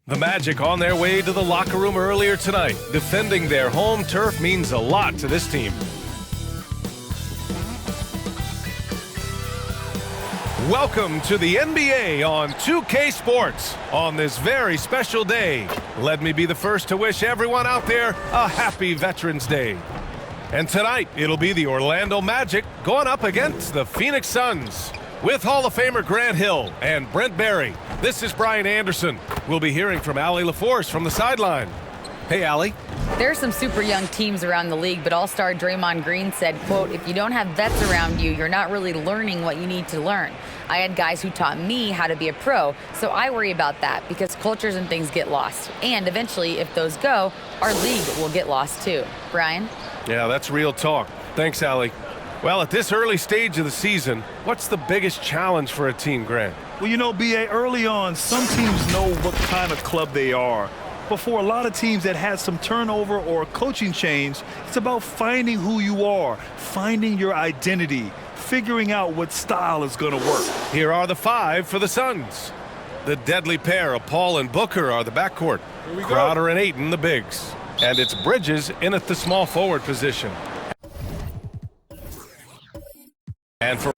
The Magic on their way to the locker room earlier tonight. Defending their home turf means a lot to this team. Welcome to the NBA on 2K Sports on this very special day. Let me be the first to wish everyone out there a happy Veterans Day. And tonight, it'll be the Orlando Magic going up against the Phoenix Suns. With Hall of Famer Grant Hill and Brent Barry, this is Brian Anderson. We'll be hearing from Allie LaForce from the sideline. Hey, Allie. There are some super young teams around the league, but All-Star Draymond Green said, quote, if you don't have vets around you, you're not really learning what you need to learn. I had guys who taught me how to be a pro, so I worry about that because cultures and things get lost. And eventually, if those go, our league will get lost too. Brian? Yeah, that's real talk. Thanks, Allie. Well, at this early stage of the season, what's the biggest challenge for a team, Grant? Well, you know, B.A., early on, some teams know what kind of club they are. But for a lot of teams that had some turnover or coaching change, it's about finding who you are, finding your identity, figuring out what style is going to work. Here are the five for the Suns. The deadly pair of Paul and Booker are the backcourt. Crowder and Ayton the bigs. And it's Bridges in at the small forward position. And for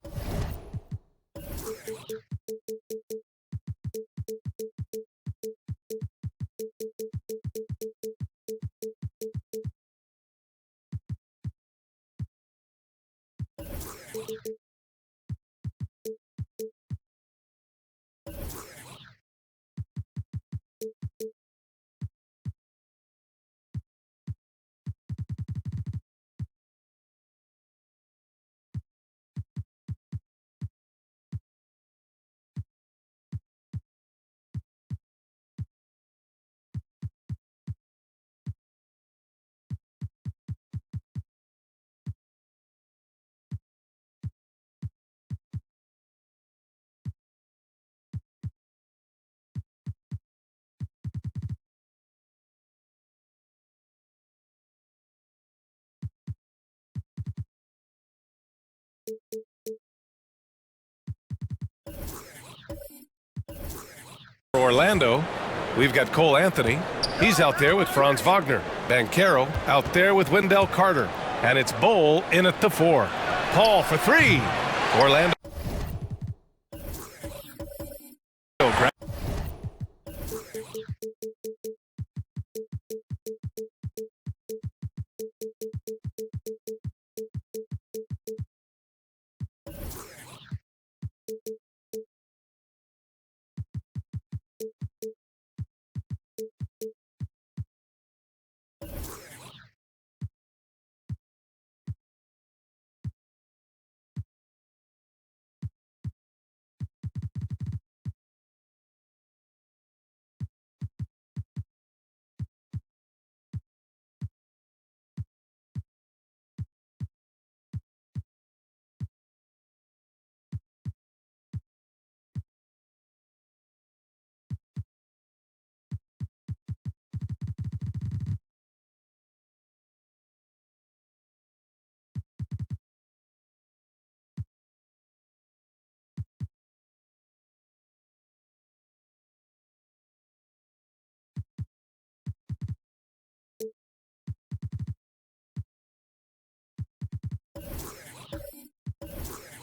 Orlando, we've got Cole Anthony. He's out there with Franz Wagner. Banchero out there with Wendell Carter. And it's Bowl in at the 4. Paul for 3. Orlando.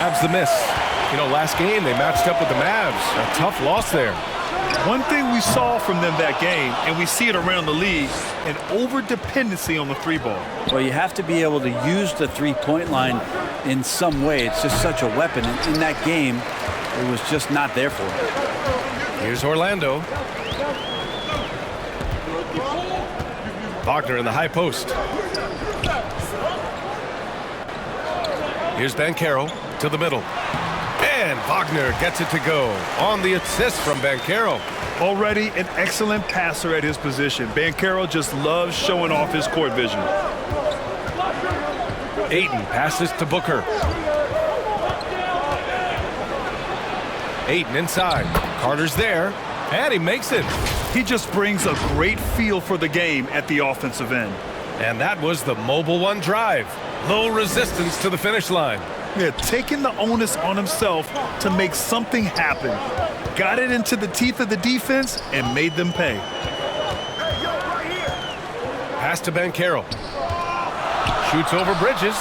Mavs the miss. You know, last game they matched up with the Mavs. A tough loss there. One thing we saw from them that game, and we see it around the league, an over-dependency on the three ball. Well, you have to be able to use the three-point line in some way. It's just such a weapon. In that game, it was just not there for him. Here's Orlando. Wagner in the high post. Here's Banchero to the middle. And Wagner gets it to go on the assist from Banchero. Already an excellent passer at his position. Banchero just loves showing off his court vision. Ayton passes to Booker. Ayton inside. Carter's there, and he makes it. He just brings a great feel for the game at the offensive end. And that was the Mobile One drive. Low resistance to the finish line. Yeah, taking the onus on himself to make something happen. got it into the teeth of the defense and made them pay. Pass to Banchero. Shoots over Bridges.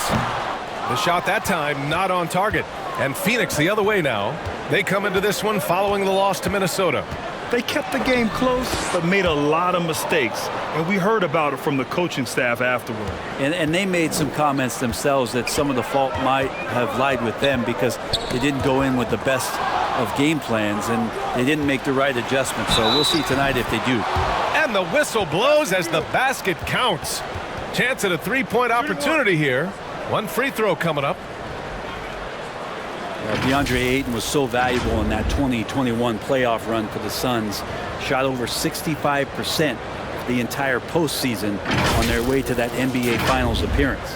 The shot that time not on target. And Phoenix the other way now. They come into this one following the loss to Minnesota. They kept the game close, but made a lot of mistakes. And we heard about it from the coaching staff afterward. And they made some comments themselves that some of the fault might have lied with them because they didn't go in with the best of game plans and they didn't make the right adjustments. So we'll see tonight if they do. And the whistle blows as the basket counts. Chance at a three-point opportunity here. One free throw coming up. DeAndre Ayton was so valuable in that 2021 playoff run for the Suns. Shot over 65% the entire postseason on their way to that NBA Finals appearance.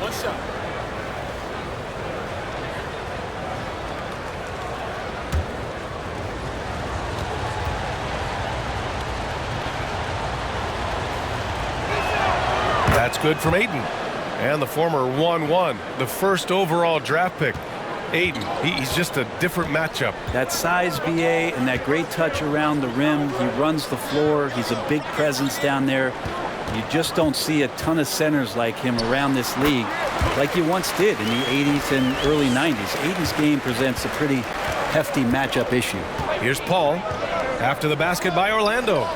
One shot. That's good from Ayton. And the former 1-1, the first overall draft pick. Ayton, he's just a different matchup. That size, BA, and that great touch around the rim. He runs the floor. He's a big presence down there. You just don't see a ton of centers like him around this league like you once did in the 80s and early 90s. Ayton's game presents a pretty hefty matchup issue. Here's Paul after the basket by Orlando.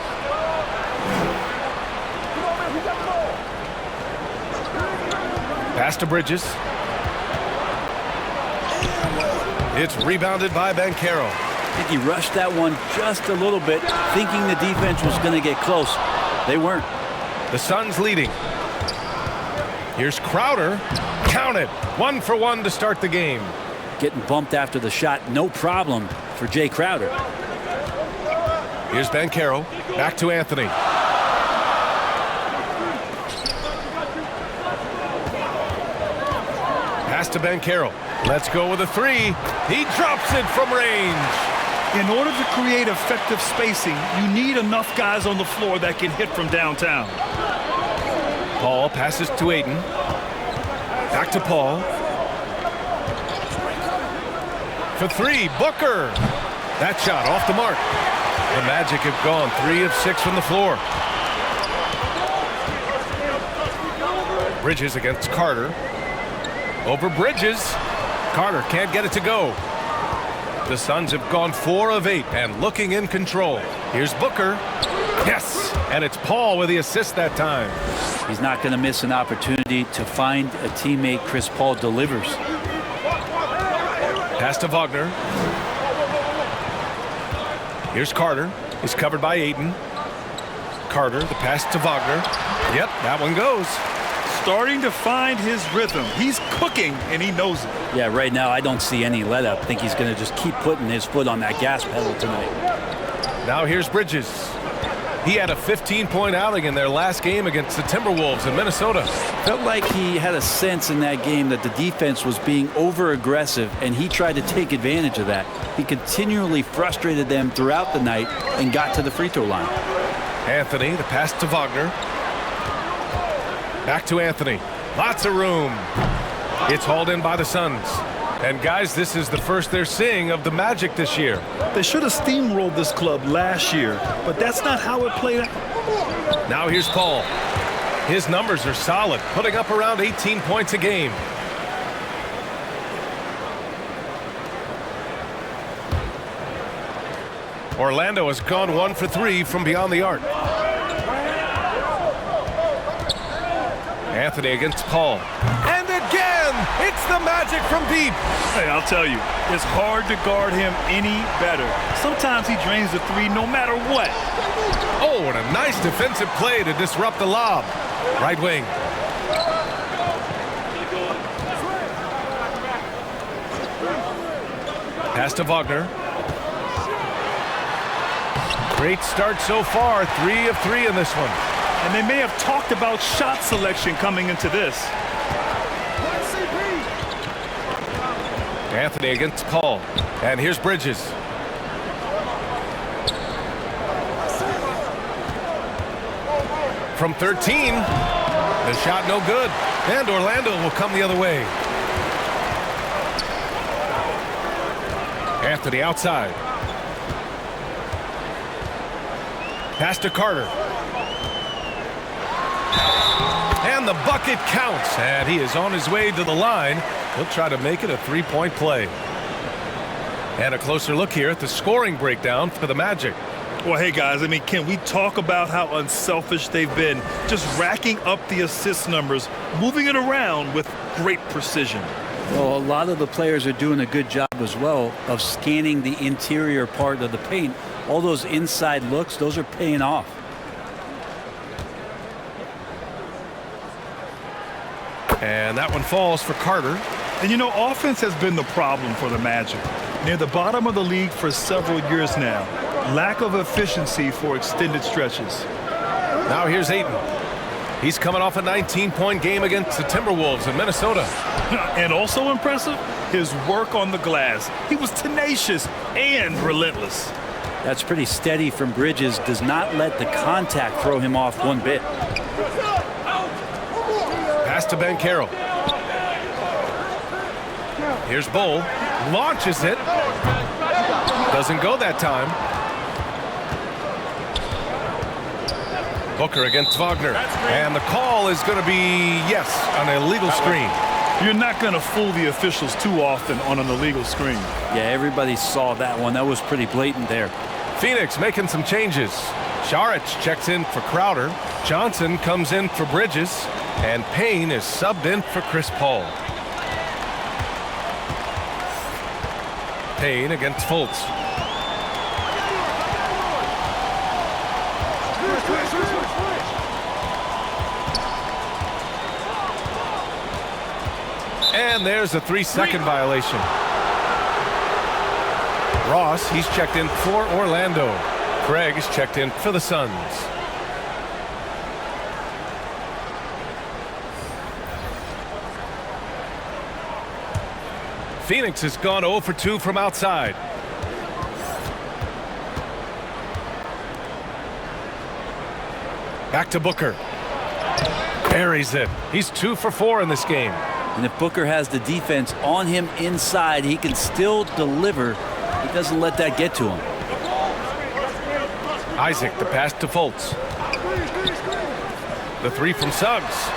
Pass to Bridges. It's rebounded by Banchero. I think he rushed that one just a little bit, thinking the defense was going to get close. They weren't. The Suns leading. Here's Crowder. Count it. 1 for 1 to start the game. Getting bumped after the shot, no problem for Jay Crowder. Here's Banchero. Back to Anthony. Pass to Banchero. Let's go with a three. He drops it from range. In order to create effective spacing, you need enough guys on the floor that can hit from downtown. Paul passes to Ayton. Back to Paul. For three, Booker. That shot off the mark. The Magic have gone 3 of 6 from the floor. Bridges against Carter. Over Bridges. Carter can't get it to go. The Suns have gone 4 of 8 and looking in control. Here's Booker. Yes! And it's Paul with the assist that time. He's not going to miss an opportunity to find a teammate. Chris Paul delivers. Pass to Wagner. Here's Carter. He's covered by Ayton. Carter, the pass to Wagner. Yep, that one goes. Starting to find his rhythm. He's cooking, and he knows it. Yeah, right now I don't see any let up. I think he's going to just keep putting his foot on that gas pedal tonight. Now here's Bridges. He had a 15-point outing in their last game against the Timberwolves in Minnesota. Felt like he had a sense in that game that the defense was being over-aggressive, and he tried to take advantage of that. He continually frustrated them throughout the night and got to the free throw line. Anthony, the pass to Wagner. Back to Anthony. Lots of room. It's hauled in by the Suns. And guys, this is the first they're seeing of the Magic this year. They should have steamrolled this club last year, but that's not how it played out. Now here's Paul. His numbers are solid, putting up around 18 points a game. Orlando has gone 1 for 3 from beyond the arc. Anthony against Paul. And again, it's the Magic from deep. Hey, I'll tell you, it's hard to guard him any better. Sometimes he drains the three no matter what. Oh, and a nice defensive play to disrupt the lob. Right wing. Pass to Wagner. Great start so far. 3 of 3 in this one. And they may have talked about shot selection coming into this. Anthony against Paul. And here's Bridges. From 13. The shot no good, and Orlando will come the other way. Anthony outside. Pass to Carter. And the bucket counts, and he is on his way to the line. He'll try to make it a three-point play. And a closer look here at the scoring breakdown for the Magic. Well, hey, guys, I mean, can we talk about how unselfish they've been? Just racking up the assist numbers, moving it around with great precision. Well, a lot of the players are doing a good job as well of scanning the interior part of the paint. All those inside looks, those are paying off. And that one falls for Carter. And you know, offense has been the problem for the Magic. Near the bottom of the league for several years now. Lack of efficiency for extended stretches. Now here's Ayton. He's coming off a 19-point game against the Timberwolves in Minnesota. And also impressive, his work on the glass. He was tenacious and relentless. That's pretty steady from Bridges. Does not let the contact throw him off one bit. Pass to Ben Carroll. Here's Bull. Launches it. Doesn't go that time. Booker against Wagner. And the call is going to be, yes, an illegal screen. You're not going to fool the officials too often on an illegal screen. Yeah, everybody saw that one. That was pretty blatant there. Phoenix making some changes. Saric checks in for Crowder. Johnson comes in for Bridges. And Payne is subbed in for Chris Paul. Payne against Fultz. And there's a 3-second violation. Ross, he's checked in for Orlando. Craig is checked in for the Suns. Phoenix has gone 0 for 2 from outside. Back to Booker. Buries it. He's 2 for 4 in this game. And if Booker has the defense on him inside, he can still deliver. He doesn't let that get to him. Isaac, the pass to Fultz. The 3 from Suggs.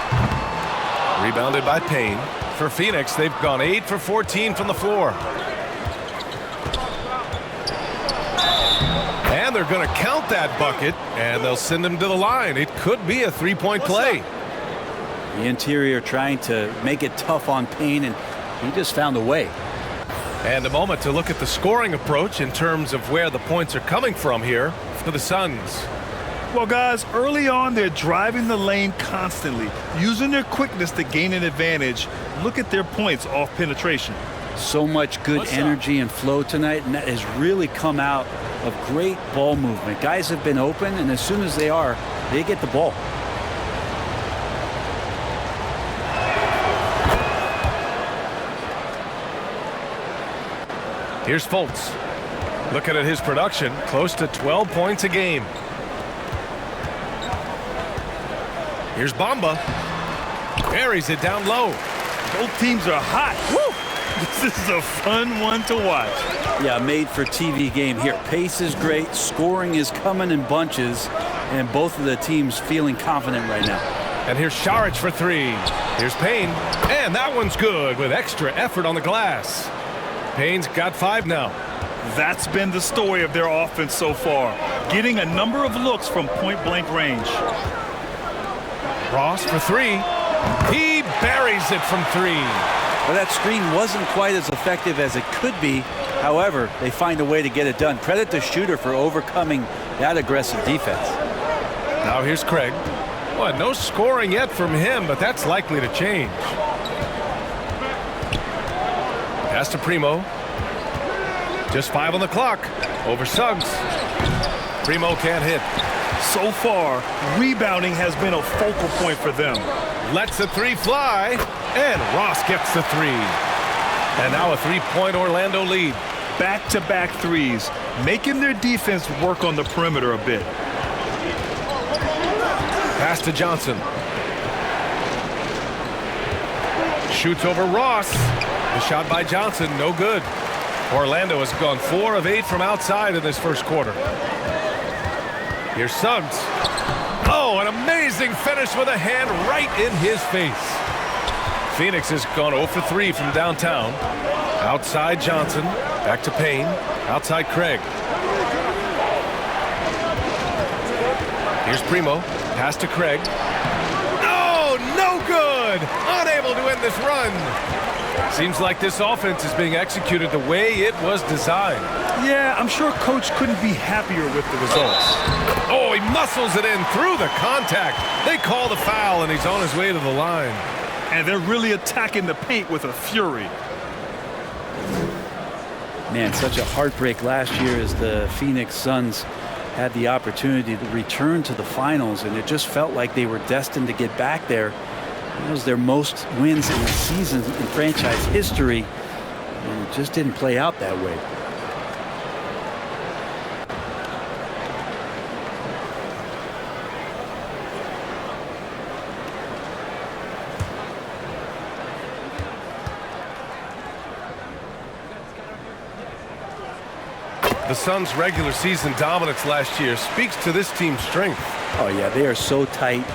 Rebounded by Payne. For Phoenix, they've gone 8 for 14 from the floor. And they're going to count that bucket, and they'll send him to the line. It could be a three-point play. The interior trying to make it tough on Payne, and he just found a way. And a moment to look at the scoring approach in terms of where the points are coming from here for the Suns. Well, guys, early on, they're driving the lane constantly, using their quickness to gain an advantage. Look at their points off penetration. So much good energy and flow tonight, and that has really come out of great ball movement. Guys have been open, and as soon as they are, they get the ball. Here's Fultz. Looking at his production, close to 12 points a game. Here's Bamba. Buries it down low. Both teams are hot. Woo! This is a fun one to watch. Yeah, made for TV game here. Pace is great. Scoring is coming in bunches. And both of the teams feeling confident right now. And here's Saric for 3. Here's Payne. And that one's good with extra effort on the glass. Payne's got 5 now. That's been the story of their offense so far. Getting a number of looks from point-blank range. Ross for 3. He buries it from 3. Well, that screen wasn't quite as effective as it could be. However, they find a way to get it done. Credit the shooter for overcoming that aggressive defense. Now here's Craig. Well, no scoring yet from him, but that's likely to change. Pass to Primo. Just 5 on the clock. Over Suggs. Primo can't hit. So far, rebounding has been a focal point for them. Lets the 3 fly, and Ross gets the 3. And now a 3-point Orlando lead. Back-to-back threes, making their defense work on the perimeter a bit. Pass to Johnson. Shoots over Ross. The shot by Johnson, no good. Orlando has gone 4 of 8 from outside in this first quarter. Here's Suggs. Oh, an amazing finish with a hand right in his face. Phoenix has gone 0 for 3 from downtown. Outside Johnson, back to Payne, outside Craig. Here's Primo, pass to Craig. Oh, no good! Unable to end this run. Seems like this offense is being executed the way it was designed. Yeah, I'm sure Coach couldn't be happier with the results. Oh, he muscles it in through the contact. They call the foul, and he's on his way to the line. And they're really attacking the paint with a fury. Man, such a heartbreak last year as the Phoenix Suns had the opportunity to return to the finals, and it just felt like they were destined to get back there. It was their most wins in the season in franchise history, and it just didn't play out that way. The Suns' regular season dominance last year speaks to this team's strength. Oh, yeah, they are so tight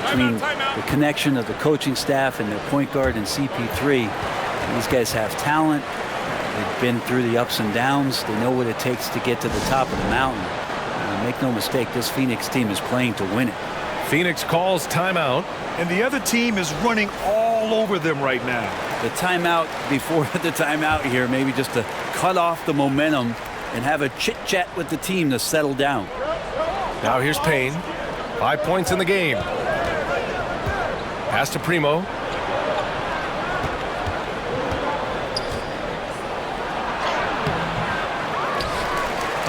between the connection of the coaching staff and their point guard and CP3. These guys have talent. They've been through the ups and downs. They know what it takes to get to the top of the mountain. And make no mistake, this Phoenix team is playing to win it. Phoenix calls timeout. And the other team is running all over them right now. The timeout before the timeout here, maybe just to cut off the momentum and have a chit-chat with the team to settle down. Now here's Payne. 5 points in the game. Pass to Primo.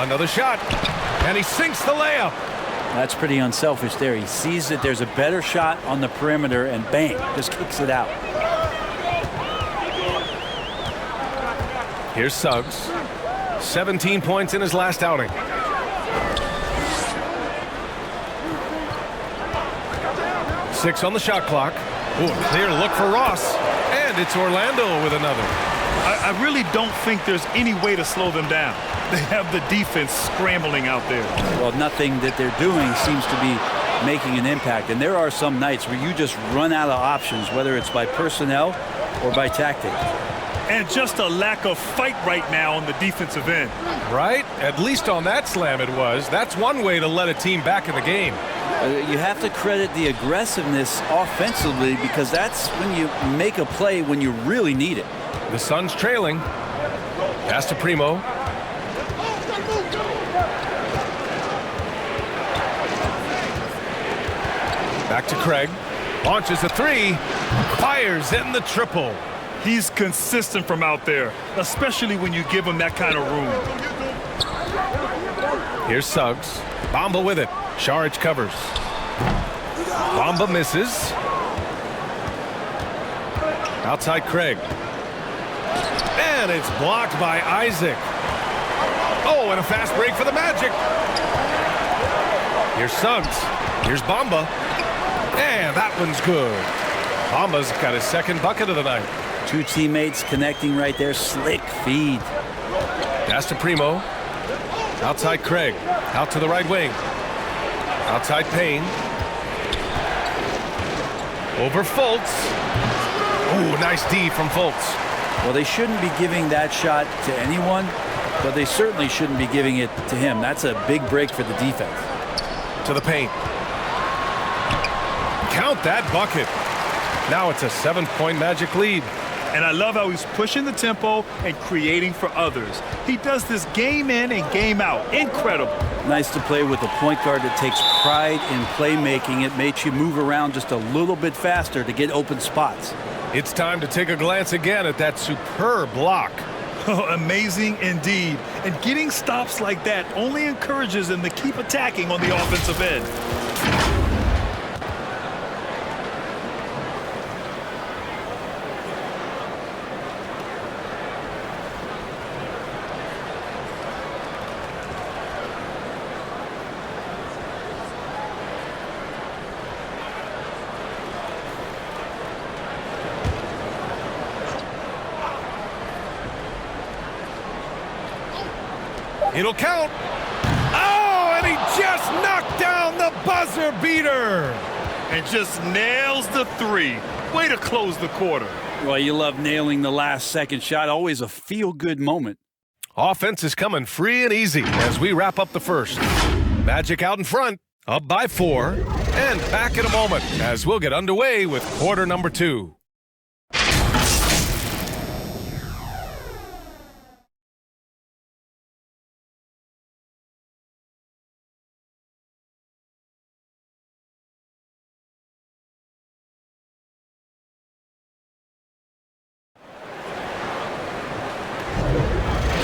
Another shot. And he sinks the layup. That's pretty unselfish there. He sees that there's a better shot on the perimeter and bang, just kicks it out. Here's Suggs. 17 points in his last outing. Six on the shot clock. Ooh, a clear look for Ross. And it's Orlando with another. I really don't think there's any way to slow them down. They have the defense scrambling out there. Well, nothing that they're doing seems to be making an impact. And there are some nights where you just run out of options, whether it's by personnel or by tactic. And just a lack of fight right now on the defensive end. Right? At least on that slam it was. That's one way to let a team back in the game. You have to credit the aggressiveness offensively, because that's when you make a play when you really need it. The Suns trailing. Pass to Primo. Back to Craig. Launches a three. Fires in the triple. He's consistent from out there, especially when you give him that kind of room. Here's Suggs. Bamba with it. Saric covers. Bamba misses. Outside Craig. And it's blocked by Isaac. Oh, and a fast break for the Magic. Here's Suggs. Here's Bamba. And that one's good. Bamba's got his second bucket of the night. Two teammates connecting right there. Slick feed. Pass to Primo. Outside Craig. Out to the right wing. Outside Payne. Over Fultz. Ooh, nice D from Fultz. Well, they shouldn't be giving that shot to anyone, but they certainly shouldn't be giving it to him. That's a big break for the defense. To the paint. Count that bucket. Now it's a 7-point Magic lead. And I love how he's pushing the tempo and creating for others. He does this game in and game out. Incredible. Nice to play with a point guard that takes pride in playmaking. It makes you move around just a little bit faster to get open spots. It's time to take a glance again at that superb block. Oh, amazing indeed. And getting stops like that only encourages them to keep attacking on the offensive end. It'll count. Oh, and he just knocked down the buzzer beater. And just nails the three. Way to close the quarter. Well, you love nailing the last second shot. Always a feel-good moment. Offense is coming free and easy as we wrap up the first. Magic out in front, up by 4, and back in a moment as we'll get underway with quarter number 2.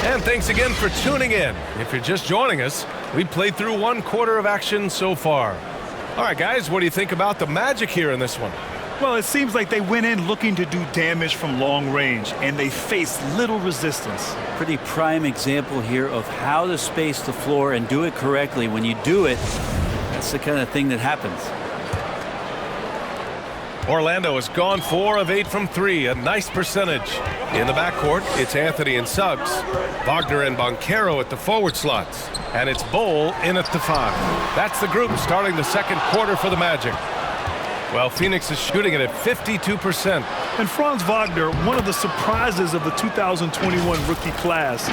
And thanks again for tuning in. If you're just joining us, we played through 1 quarter of action so far. All right, guys, what do you think about the Magic here in this one? Well, it seems like they went in looking to do damage from long range, and they faced little resistance. Pretty prime example here of how to space the floor and do it correctly. When you do it, that's the kind of thing that happens. Orlando has gone 4 of 8 from 3, a nice percentage. In the backcourt, it's Anthony and Suggs, Wagner and Banchero at the forward slots, and it's Bowl in at the 5. That's the group starting the second quarter for the Magic. Well, Phoenix is shooting it at 52%. And Franz Wagner, one of the surprises of the 2021 rookie class.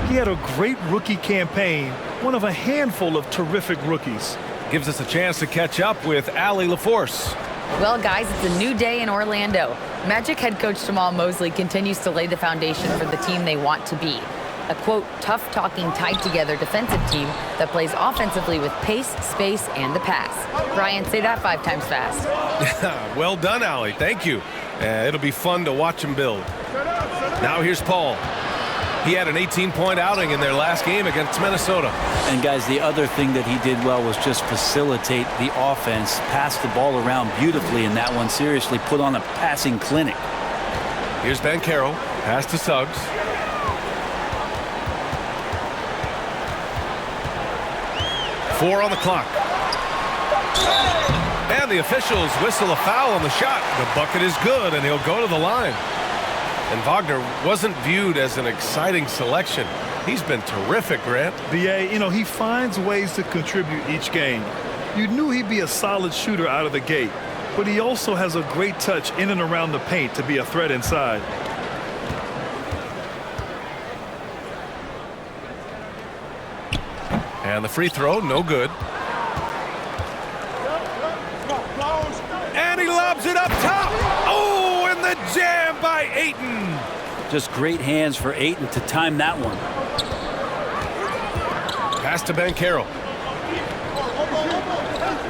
He had a great rookie campaign, one of a handful of terrific rookies. Gives us a chance to catch up with Allie LaForce. Well, guys, it's a new day in Orlando. Magic head coach Jamal Mosley continues to lay the foundation for the team they want to be. A, quote, tough-talking, tied-together defensive team that plays offensively with pace, space, and the pass. Brian, say that 5 times fast. Well done, Allie. Thank you. It'll be fun to watch him build. Now here's Paul. He had an 18-point outing in their last game against Minnesota. And, guys, the other thing that he did well was just facilitate the offense, pass the ball around beautifully in that one, seriously put on a passing clinic. Here's Banchero. Pass to Suggs. Four on the clock. And the officials whistle a foul on the shot. The bucket is good, and he'll go to the line. And Wagner wasn't viewed as an exciting selection. He's been terrific, Grant. BA, you know, he finds ways to contribute each game. You knew he'd be a solid shooter out of the gate, but he also has a great touch in and around the paint to be a threat inside. And the free throw, no good. And he lobs it up top. Oh, and the jam by Ayton. Just great hands for Ayton to time that one. Pass to Banchero.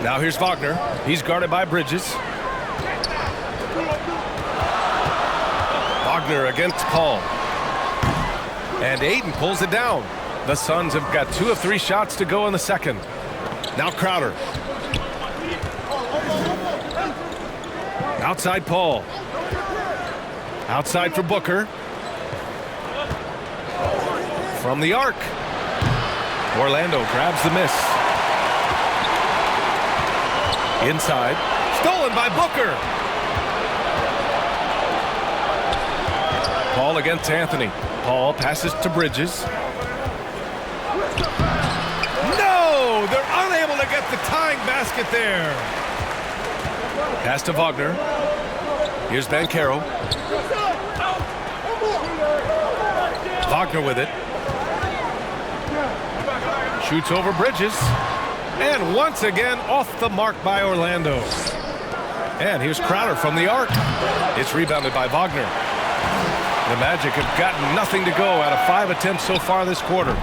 Now here's Wagner. He's guarded by Bridges. Wagner against Paul. And Ayton pulls it down. The Suns have got 2 of 3 shots to go in the second. Now Crowder. Outside Paul. Outside for Booker. From the arc. Orlando grabs the miss. Inside. Stolen by Booker. Paul against Anthony. Paul passes to Bridges. No! They're unable to get the tying basket there. Pass to Wagner. Here's Banchero. Wagner with it. Shoots over Bridges. And once again off the mark by Orlando. And here's Crowder from the arc. It's rebounded by Wagner. The Magic have gotten nothing to go out of 5 attempts so far this quarter.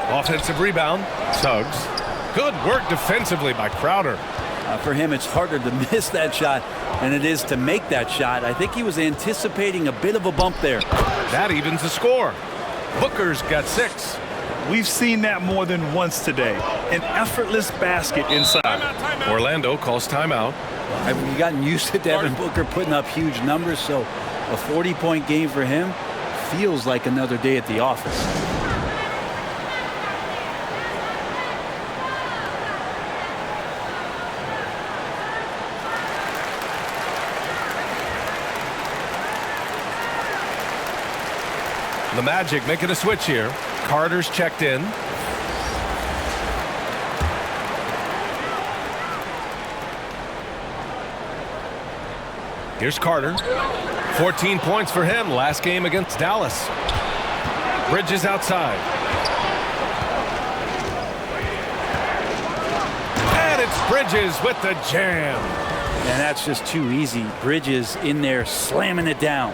Offensive rebound, Suggs. Good work defensively by Crowder. For him, it's harder to miss that shot than it is to make that shot. I think he was anticipating a bit of a bump there. That evens the score. Booker's got 6. We've seen that more than once today. An effortless basket inside. Orlando calls timeout. I've gotten used to Devin Booker putting up huge numbers, so a 40-point game for him feels like another day at the office. The Magic making a switch here. Carter's checked in. Here's Carter. 14 points for him last game against Dallas. Bridges outside. And it's Bridges with the jam. And that's just too easy. Bridges in there slamming it down.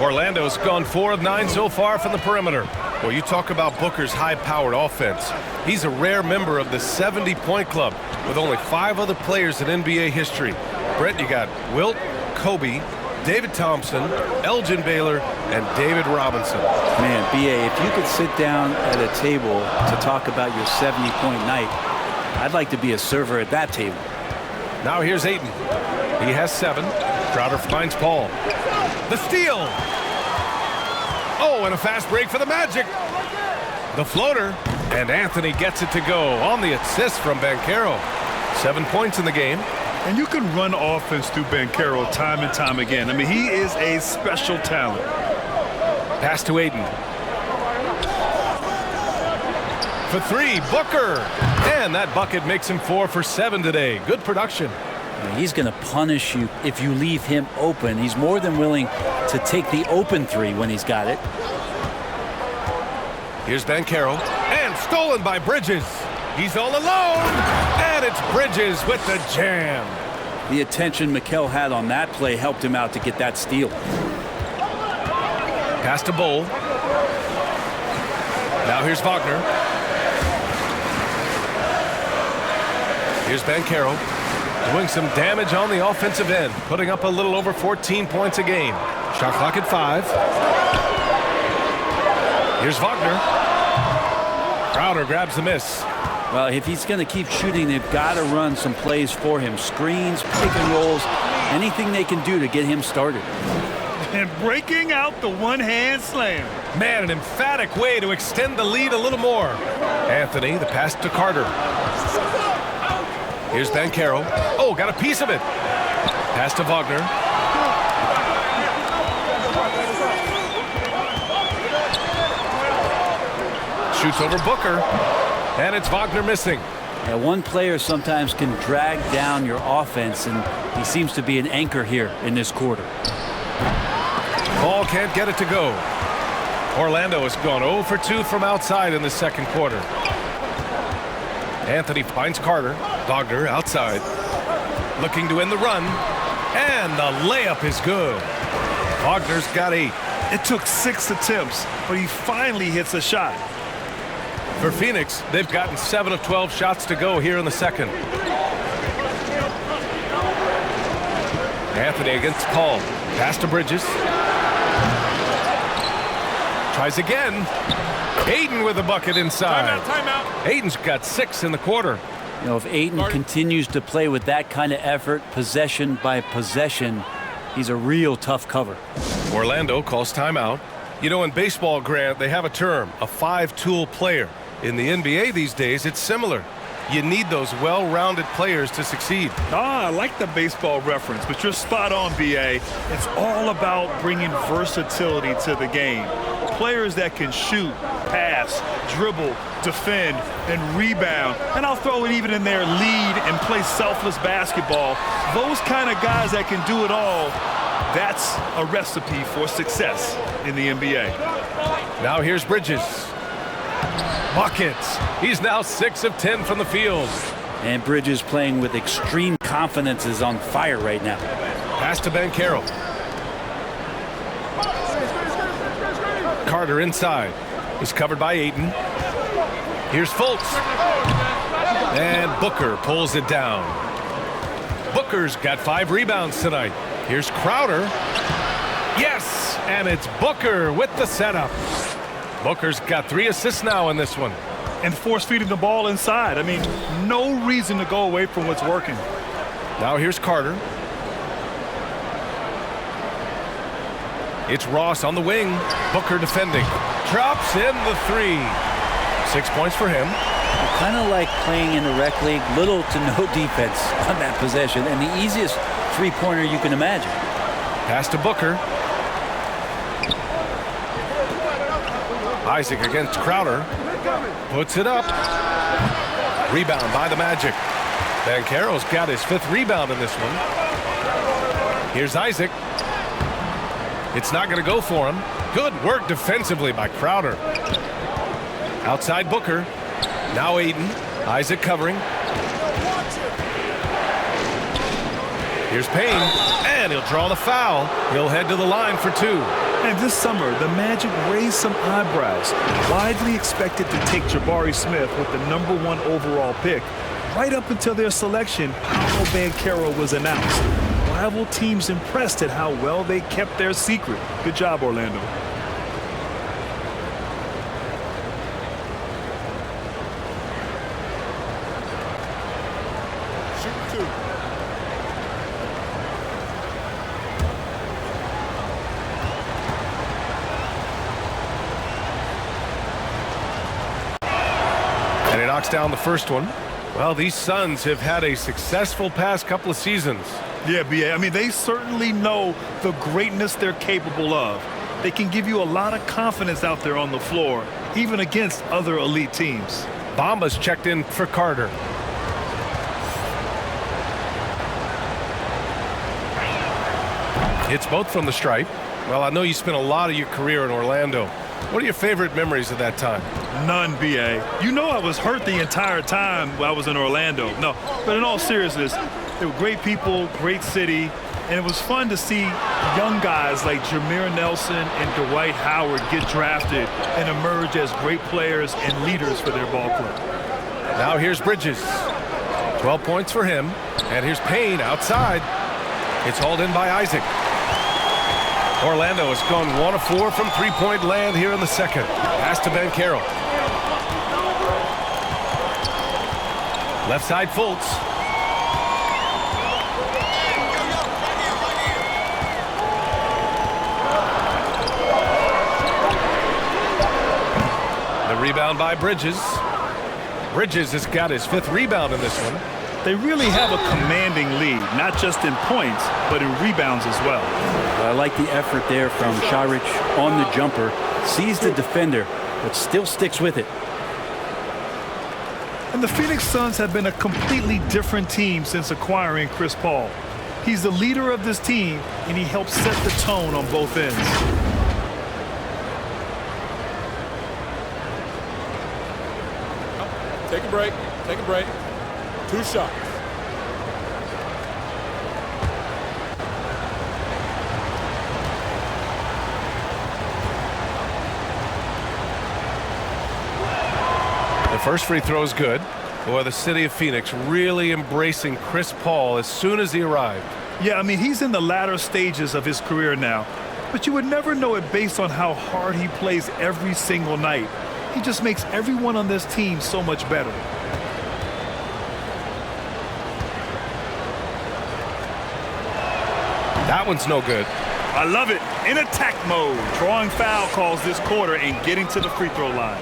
Orlando's gone 4 of 9 so far from the perimeter. Well, you talk about Booker's high-powered offense. He's a rare member of the 70-point club with only 5 other players in NBA history. Brett, you got Wilt, Kobe, David Thompson, Elgin Baylor, and David Robinson. Man, B.A., if you could sit down at a table to talk about your 70-point night, I'd like to be a server at that table. Now here's Ayton. He has 7. Crowder finds Paul. The steal. Oh, and a fast break for the Magic. The floater. And Anthony gets it to go on the assist from Banchero. 7 points in the game. And you can run offense through Banchero time and time again. I mean, he is a special talent. Pass to Ayton. For 3, Booker. And that bucket makes him 4 for 7 today. Good production. He's going to punish you if you leave him open. He's more than willing to take the open 3 when he's got it. Here's Banchero. And stolen by Bridges. He's all alone. And it's Bridges with the jam. The attention Mikel had on that play helped him out to get that steal. Pass to Bull. Now here's Wagner. Here's Banchero. Doing some damage on the offensive end, putting up a little over 14 points a game. Shot clock at 5. Here's Wagner. Crowder grabs the miss. Well, if he's going to keep shooting, they've got to run some plays for him. Screens, pick and rolls, anything they can do to get him started. And breaking out the one-hand slam. Man, an emphatic way to extend the lead a little more. Anthony, the pass to Carter. Here's Banchero. Oh, got a piece of it. Pass to Wagner. Shoots over Booker. And it's Wagner missing. Yeah, one player sometimes can drag down your offense, and he seems to be an anchor here in this quarter. Ball can't get it to go. Orlando has gone 0 for 2 from outside in the second quarter. Anthony finds Carter. Wagner outside. Looking to win the run. And the layup is good. Wagner's got 8. It took 6 attempts, but he finally hits a shot. For Phoenix, they've gotten 7 of 12 shots to go here in the second. Anthony against Paul. Pass to Bridges. Tries again. Ayton with a bucket inside. Timeout. Ayton's got 6 in the quarter. You know, if Ayton continues to play with that kind of effort, possession by possession, he's a real tough cover. Orlando calls timeout. You know, in baseball, Grant, they have a term, a 5-tool player. In the NBA these days, it's similar. You need those well-rounded players to succeed. I like the baseball reference, but you're spot on, B.A. It's all about bringing versatility to the game. Players that can shoot, pass, dribble, defend, and rebound. And I'll throw it even in there, lead and play selfless basketball. Those kind of guys that can do it all, that's a recipe for success in the NBA. Now here's Bridges. Buckets. He's now 6 of 10 from the field. And Bridges playing with extreme confidence, is on fire right now. Pass to Banchero. Carter inside. He's covered by Ayton. Here's Fultz. And Booker pulls it down. Booker's got 5 rebounds tonight. Here's Crowder. Yes! And it's Booker with the setup. Booker's got 3 assists now in this one. And force-feeding the ball inside. I mean, no reason to go away from what's working. Now here's Carter. It's Ross on the wing. Booker defending. Drops in the 3. 6 points for him. Kind of like playing in the rec league, little to no defense on that possession, and the easiest three-pointer you can imagine. Pass to Booker. Isaac against Crowder. Puts it up. Rebound by the Magic. Banchero's got his 5th rebound in this one. Here's Isaac. It's not going to go for him. Good work defensively by Crowder. Outside Booker. Now Aiden. Isaac covering. Here's Payne, and he'll draw the foul. He'll head to the line for 2. And this summer, the Magic raised some eyebrows. Widely expected to take Jabari Smith with the #1 overall pick. Right up until their selection, Paolo Banchero was announced. Rival teams impressed at how well they kept their secret. Good job, Orlando. And he knocks down the first one. Well, these Suns have had a successful past couple of seasons. Yeah, B.A. I mean, they certainly know the greatness they're capable of. They can give you a lot of confidence out there on the floor, even against other elite teams. Bamba's checked in for Carter. Hits both from the stripe. Well, I know you spent a lot of your career in Orlando. What are your favorite memories of that time? None, B.A. You know I was hurt the entire time while I was in Orlando. No, but in all seriousness, they were great people, great city, and it was fun to see young guys like Jameer Nelson and Dwight Howard get drafted and emerge as great players and leaders for their ball club. Now here's Bridges. 12 points for him. And here's Payne outside. It's hauled in by Isaac. Orlando has gone 1 of 4 from three-point land here in the second. Pass to Banchero. Left side Fultz. The rebound by Bridges. Bridges has got his 5th rebound in this one. They really have a commanding lead, not just in points, but in rebounds as well. I like the effort there from Šarić on the jumper. Sees the defender, but still sticks with it. And the Phoenix Suns have been a completely different team since acquiring Chris Paul. He's the leader of this team, and he helps set the tone on both ends. Take a break. Take a break. 2 shots. The first free throw is good. Boy, the city of Phoenix really embracing Chris Paul as soon as he arrived. Yeah, I mean, he's in the latter stages of his career now, but you would never know it based on how hard he plays every single night. He just makes everyone on this team so much better. That one's no good. I love it. In attack mode, drawing foul calls this quarter and getting to the free throw line.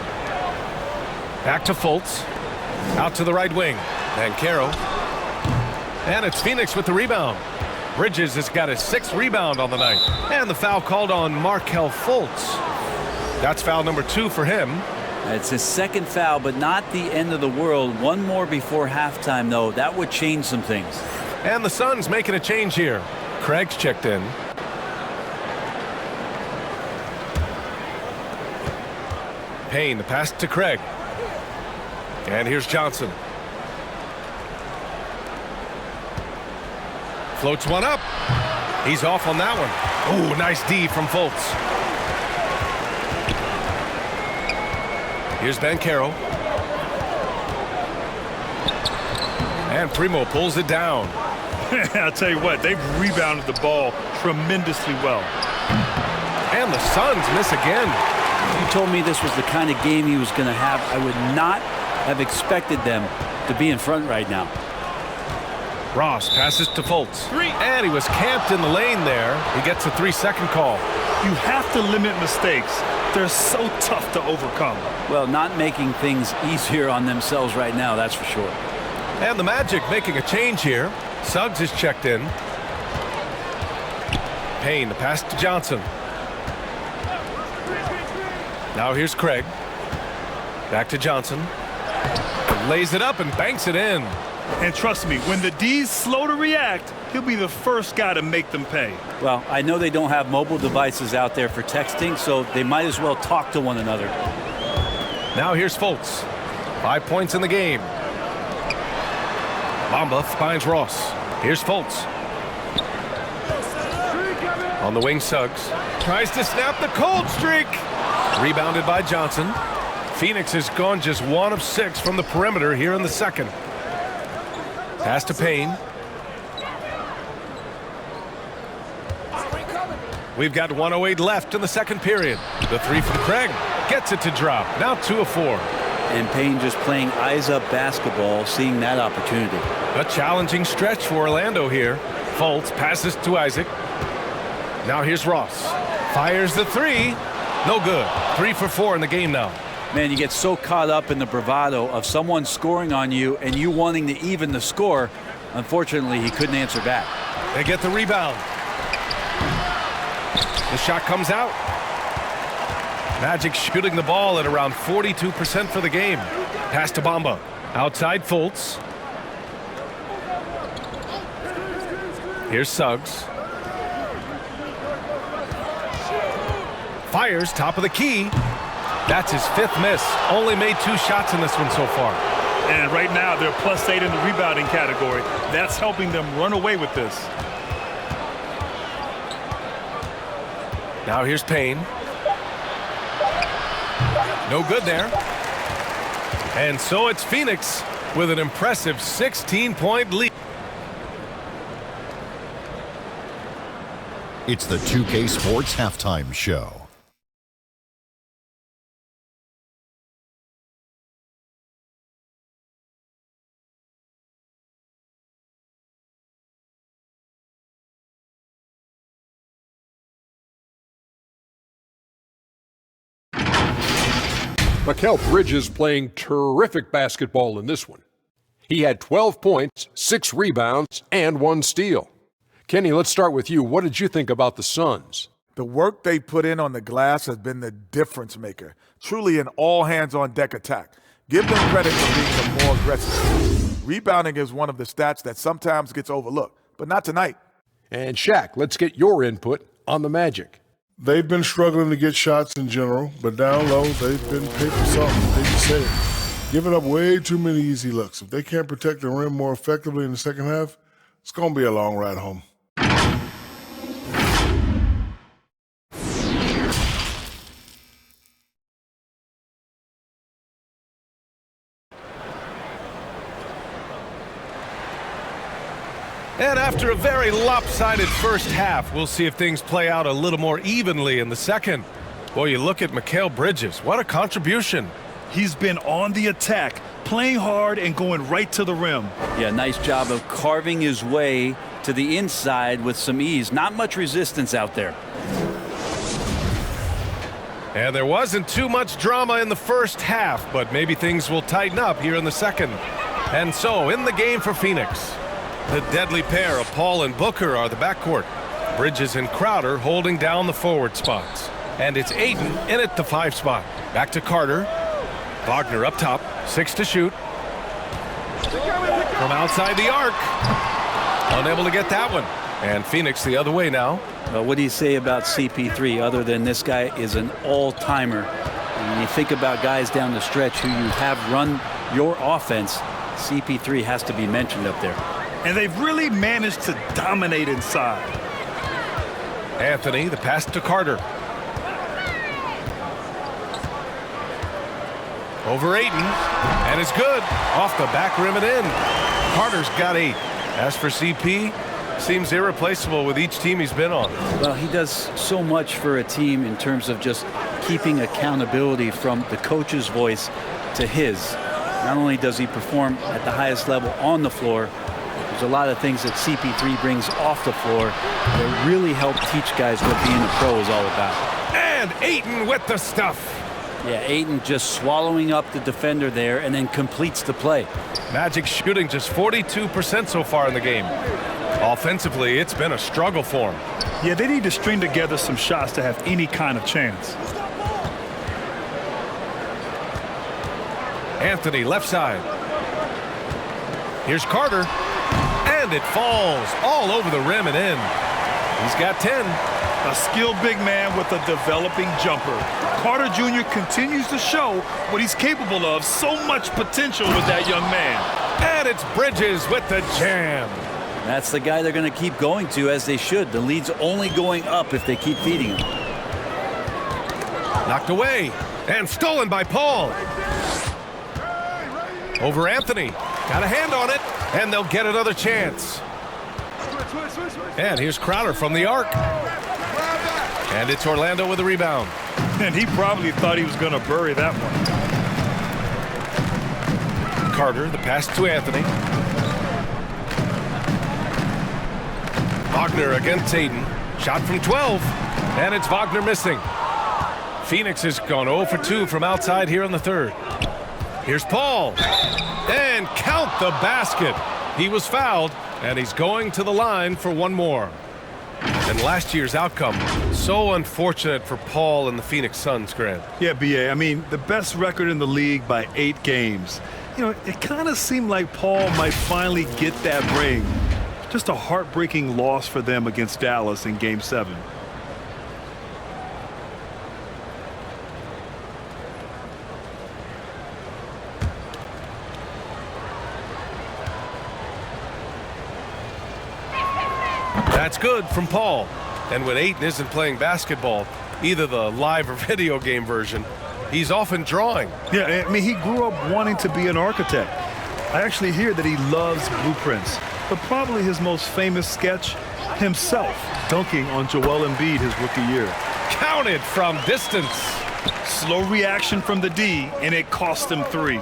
Back to Fultz. Out to the right wing. Banchero. And it's Phoenix with the rebound. Bridges has got his 6th rebound on the night. And the foul called on Markelle Fultz. That's foul number 2 for him. It's his 2nd foul, but not the end of the world. One more before halftime, though. That would change some things. And the Suns making a change here. Craig's checked in. Payne, the pass to Craig. And here's Johnson. Floats one up. He's off on that one. Oh, nice D from Fultz. Here's Banchero. And Primo pulls it down. I'll tell you what, they've rebounded the ball tremendously well. And the Suns miss again. You told me this was the kind of game he was going to have. I would not have expected them to be in front right now. Ross passes to Fultz. And he was camped in the lane there. He gets a 3-second call. You have to limit mistakes. They're so tough to overcome. Well, not making things easier on themselves right now, that's for sure. And the Magic making a change here. Suggs is checked in. Payne, the pass to Johnson. Now here's Craig. Back to Johnson. Lays it up and banks it in. And trust me, when the D's slow to react, he'll be the first guy to make them pay. Well, I know they don't have mobile devices out there for texting, so they might as well talk to one another. Now here's Fultz. 5 points in the game. Bamba finds Ross. Here's Fultz. On the wing, Suggs. Tries to snap the cold streak. Rebounded by Johnson. Phoenix has gone just 1 of 6 from the perimeter here in the second. Pass to Payne. We've got 1:08 left in the second period. The 3 from Craig gets it to drop. Now 2 of 4. And Payne just playing eyes-up basketball, seeing that opportunity. A challenging stretch for Orlando here. Fultz passes to Isaac. Now here's Ross. Fires the 3. No good. 3 for 4 in the game now. Man, you get so caught up in the bravado of someone scoring on you and you wanting to even the score. Unfortunately, he couldn't answer back. They get the rebound. The shot comes out. Magic shooting the ball at around 42% for the game. Pass to Bamba. Outside Fultz. Here's Suggs. Fires top of the key. That's his 5th miss. Only made 2 shots in this one so far. And right now they're +8 in the rebounding category. That's helping them run away with this. Now here's Payne. No good there. And so it's Phoenix with an impressive 16-point lead. It's the 2K Sports Halftime Show. Mikal Bridges playing terrific basketball in this one. He had 12 points, 6 rebounds, and 1 steal. Kenny, let's start with you. What did you think about the Suns? The work they put in on the glass has been the difference maker. Truly an all-hands-on-deck attack. Give them credit for being the more aggressive. Rebounding is one of the stats that sometimes gets overlooked, but not tonight. And Shaq, let's get your input on the Magic. They've been struggling to get shots in general, but down low, they've been paper something. They just say it. Giving up way too many easy looks. If they can't protect the rim more effectively in the second half, it's going to be a long ride home. And after a very lopsided first half, we'll see if things play out a little more evenly in the second. Boy, you look at Mikal Bridges. What a contribution. He's been on the attack, playing hard and going right to the rim. Yeah, nice job of carving his way to the inside with some ease. Not much resistance out there. And there wasn't too much drama in the first half, but maybe things will tighten up here in the second. And so, in the game for Phoenix, the deadly pair of Paul and Booker are the backcourt. Bridges and Crowder holding down the forward spots. And it's Ayton in at the 5 spot. Back to Carter. Wagner up top, 6 to shoot. From outside the arc. Unable to get that one. And Phoenix the other way now. What do you say about CP3 other than this guy is an all-timer? When you think about guys down the stretch who you have run your offense, CP3 has to be mentioned up there. And they've really managed to dominate inside. Anthony, the pass to Carter. Over Ayton, and it's good. Off the back rim and in. Carter's got 8. As for CP, seems irreplaceable with each team he's been on. Well, he does so much for a team in terms of just keeping accountability from the coach's voice to his. Not only does he perform at the highest level on the floor, there's a lot of things that CP3 brings off the floor that really help teach guys what being a pro is all about. And Ayton with the stuff. Yeah, Ayton just swallowing up the defender there and then completes the play. Magic shooting just 42% so far in the game. Offensively, it's been a struggle for him. Yeah, they need to string together some shots to have any kind of chance. Anthony, left side. Here's Carter. And it falls all over the rim and in. He's got 10. A skilled big man with a developing jumper. Carter Jr. continues to show what he's capable of. So much potential with that young man. And it's Bridges with the jam. That's the guy they're going to keep going to, as they should. The lead's only going up if they keep feeding him. Knocked away and stolen by Paul. Over Anthony. Got a hand on it, and they'll get another chance. And here's Crowder from the arc. And it's Orlando with the rebound. And he probably thought he was going to bury that one. Carter, the pass to Anthony. Wagner against Aiden. Shot from 12. And it's Wagner missing. Phoenix has gone 0 for 2 from outside here in the third. Here's Paul. And count the basket. He was fouled, and he's going to the line for one more. And last year's outcome, so unfortunate for Paul and the Phoenix Suns, Grant. Yeah, B.A., I mean, the best record in the league by 8 games. You know, it kind of seemed like Paul might finally get that ring. Just a heartbreaking loss for them against Dallas in Game 7. That's good from Paul. And when Ayton isn't playing basketball, either the live or video game version, he's often drawing. Yeah, I mean, he grew up wanting to be an architect. I actually hear that he loves blueprints, but probably his most famous sketch, himself dunking on Joel Embiid his rookie year. Counted from distance. Slow reaction from the D, and it cost him 3.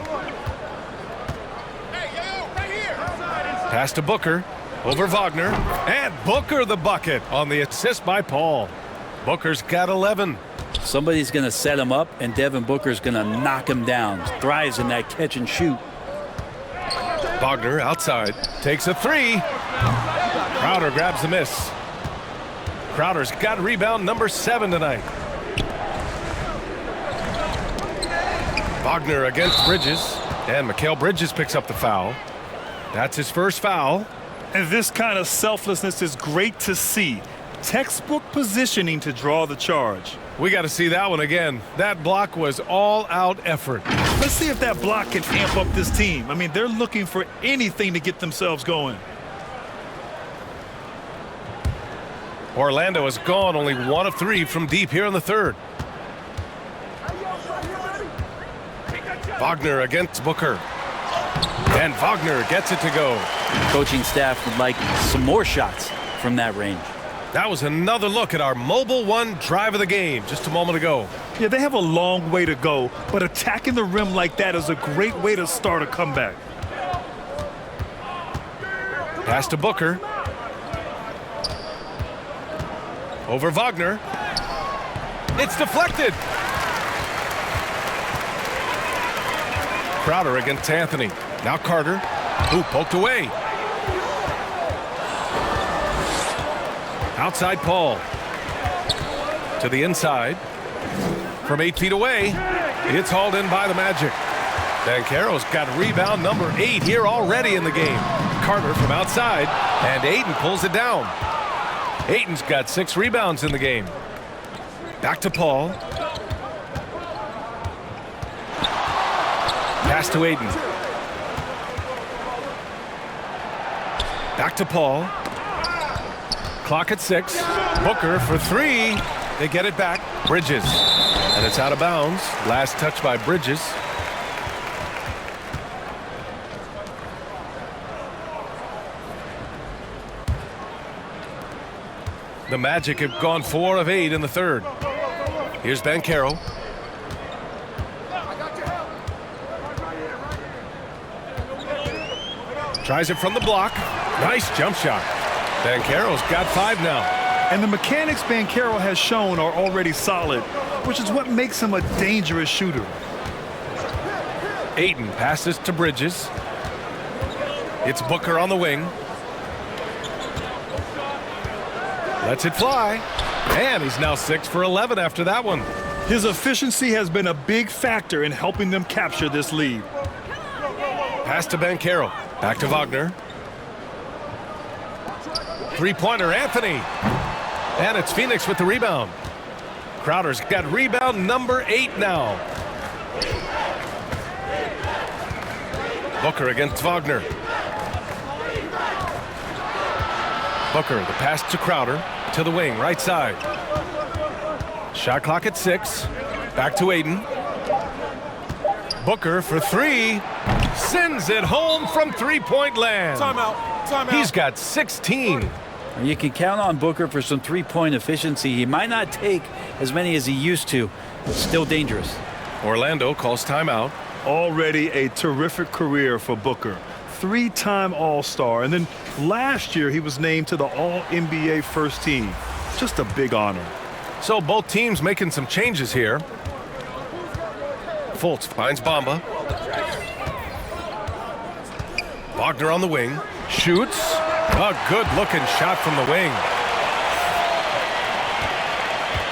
Pass to Booker. Over Wagner, and Booker the bucket on the assist by Paul. Booker's got 11. Somebody's going to set him up, and Devin Booker's going to knock him down. Thrives in that catch and shoot. Wagner outside, takes a 3. Crowder grabs the miss. Crowder's got rebound number 7 tonight. Wagner against Bridges, and Mikal Bridges picks up the foul. That's his first foul. And this kind of selflessness is great to see. Textbook positioning to draw the charge. We got to see that one again. That block was all-out effort. Let's see if that block can amp up this team. I mean, they're looking for anything to get themselves going. Orlando has gone only 1 of 3 from deep here in the third. Wagner against Booker. And Wagner gets it to go. Coaching staff would like some more shots from that range. That was another look at our Mobile One drive of the game just a moment ago. Yeah, they have a long way to go, but attacking the rim like that is a great way to start a comeback. Pass to Booker. Over Wagner. It's deflected. Crowder against Anthony. Now Carter, who poked away. Outside Paul. To the inside. From 8 feet away. It's hauled in by the Magic. Banchero's got rebound number 8 here already in the game. Carter from outside. And Ayton pulls it down. Ayton's got 6 rebounds in the game. Back to Paul. Pass to Ayton. Back to Paul. Clock at 6. Booker for 3. They get it back. Bridges. And it's out of bounds. Last touch by Bridges. The Magic have gone 4 of 8 in the third. Here's Banchero. Tries it from the block. Nice jump shot. Banchero's got 5 now. And the mechanics Banchero has shown are already solid, which is what makes him a dangerous shooter. Ayton passes to Bridges. It's Booker on the wing. Lets it fly. And he's now 6 for 11 after that one. His efficiency has been a big factor in helping them capture this lead. Pass to Banchero. Back to Wagner. Three-pointer, Anthony. And it's Phoenix with the rebound. Crowder's got rebound number 8 now. Booker against Wagner. Booker, the pass to Crowder, to the wing, right side. Shot clock at 6. Back to Aiden. Booker for 3. Sends it home from three-point land. Timeout. Timeout. He's got 16. You can count on Booker for some three-point efficiency. He might not take as many as he used to, but still dangerous. Orlando calls timeout. Already a terrific career for Booker. 3-time All-Star, and then last year he was named to the All-NBA first team. Just a big honor. So both teams making some changes here. Fultz finds Bamba. Wagner on the wing. Shoots. A good-looking shot from the wing.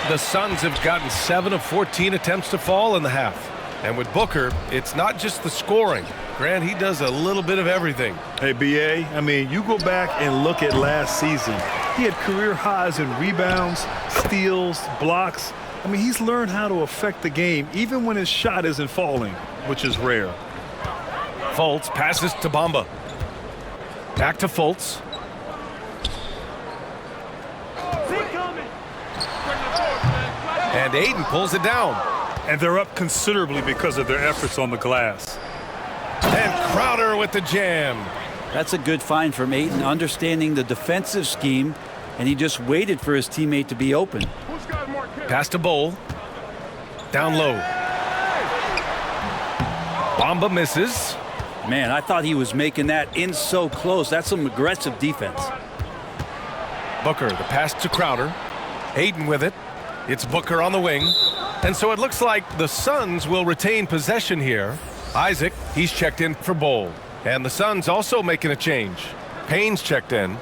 The Suns have gotten 7 of 14 attempts to fall in the half. And with Booker, it's not just the scoring. Grant, he does a little bit of everything. Hey, B.A., I mean, you go back and look at last season. He had career highs in rebounds, steals, blocks. I mean, he's learned how to affect the game even when his shot isn't falling, which is rare. Fultz passes to Bamba. Back to Fultz. And Aiden pulls it down. And they're up considerably because of their efforts on the glass. And Crowder with the jam. That's a good find from Aiden, understanding the defensive scheme, and he just waited for his teammate to be open. Pass to Bowl. Down low. Bamba misses. Man, I thought he was making that in so close. That's some aggressive defense. Booker, the pass to Crowder. Aiden with it. It's Booker on the wing. And so it looks like the Suns will retain possession here. Isaac, he's checked in for Bowl. And the Suns also making a change. Payne's checked in.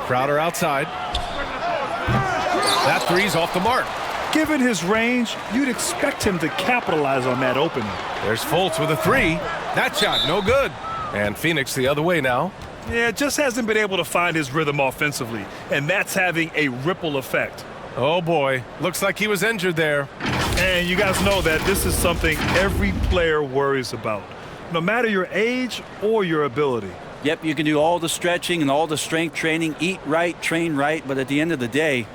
Crowder outside. That three's off the mark. Given his range, you'd expect him to capitalize on that opening. There's Fultz with a 3. That shot no good. And Phoenix the other way now. Yeah, just hasn't been able to find his rhythm offensively, and that's having a ripple effect. Oh boy, looks like he was injured there. And you guys know that this is something every player worries about, no matter your age or your ability. Yep, you can do all the stretching and all the strength training, eat right, train right, but at the end of the day,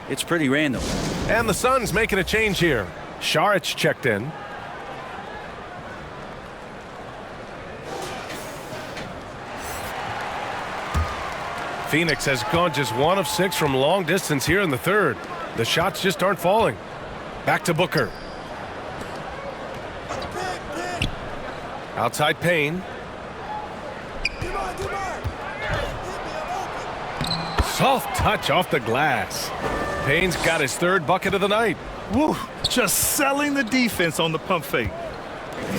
it's pretty random. And the Suns making a change here. Saric checked in. Phoenix has gone just 1 of 6 from long distance here in the third. The shots just aren't falling. Back to Booker. Outside Payne. Soft touch off the glass. Payne's got his 3rd bucket of the night. Woo, just selling the defense on the pump fake.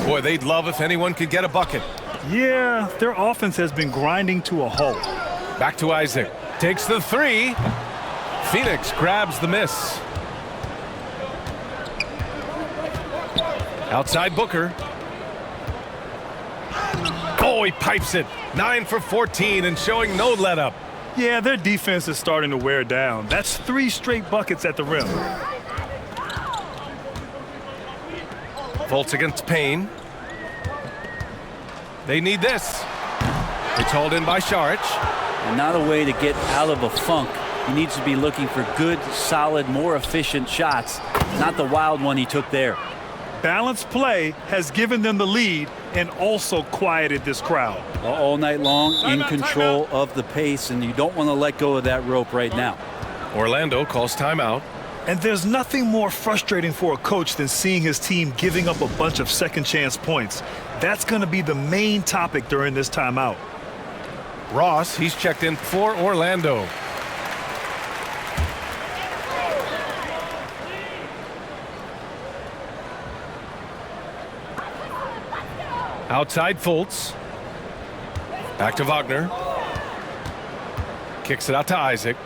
Boy, they'd love if anyone could get a bucket. Yeah, their offense has been grinding to a halt. Back to Isaac. Takes the 3. Phoenix grabs the miss. Outside Booker. Oh, he pipes it. 9 for 14 and showing no let up. Yeah, their defense is starting to wear down. That's 3 straight buckets at the rim. Fultz against Payne. They need this. It's hauled in by Saric. And not a way to get out of a funk. He needs to be looking for good, solid, more efficient shots, not the wild one he took there. Balanced play has given them the lead and also quieted this crowd. All night long, in control of the pace, and you don't want to let go of that rope right now. Orlando calls timeout. And there's nothing more frustrating for a coach than seeing his team giving up a bunch of second chance points. That's going to be the main topic during this timeout. Ross, he's checked in for Orlando. Outside Fultz. Back to Wagner. Kicks it out to Isaac.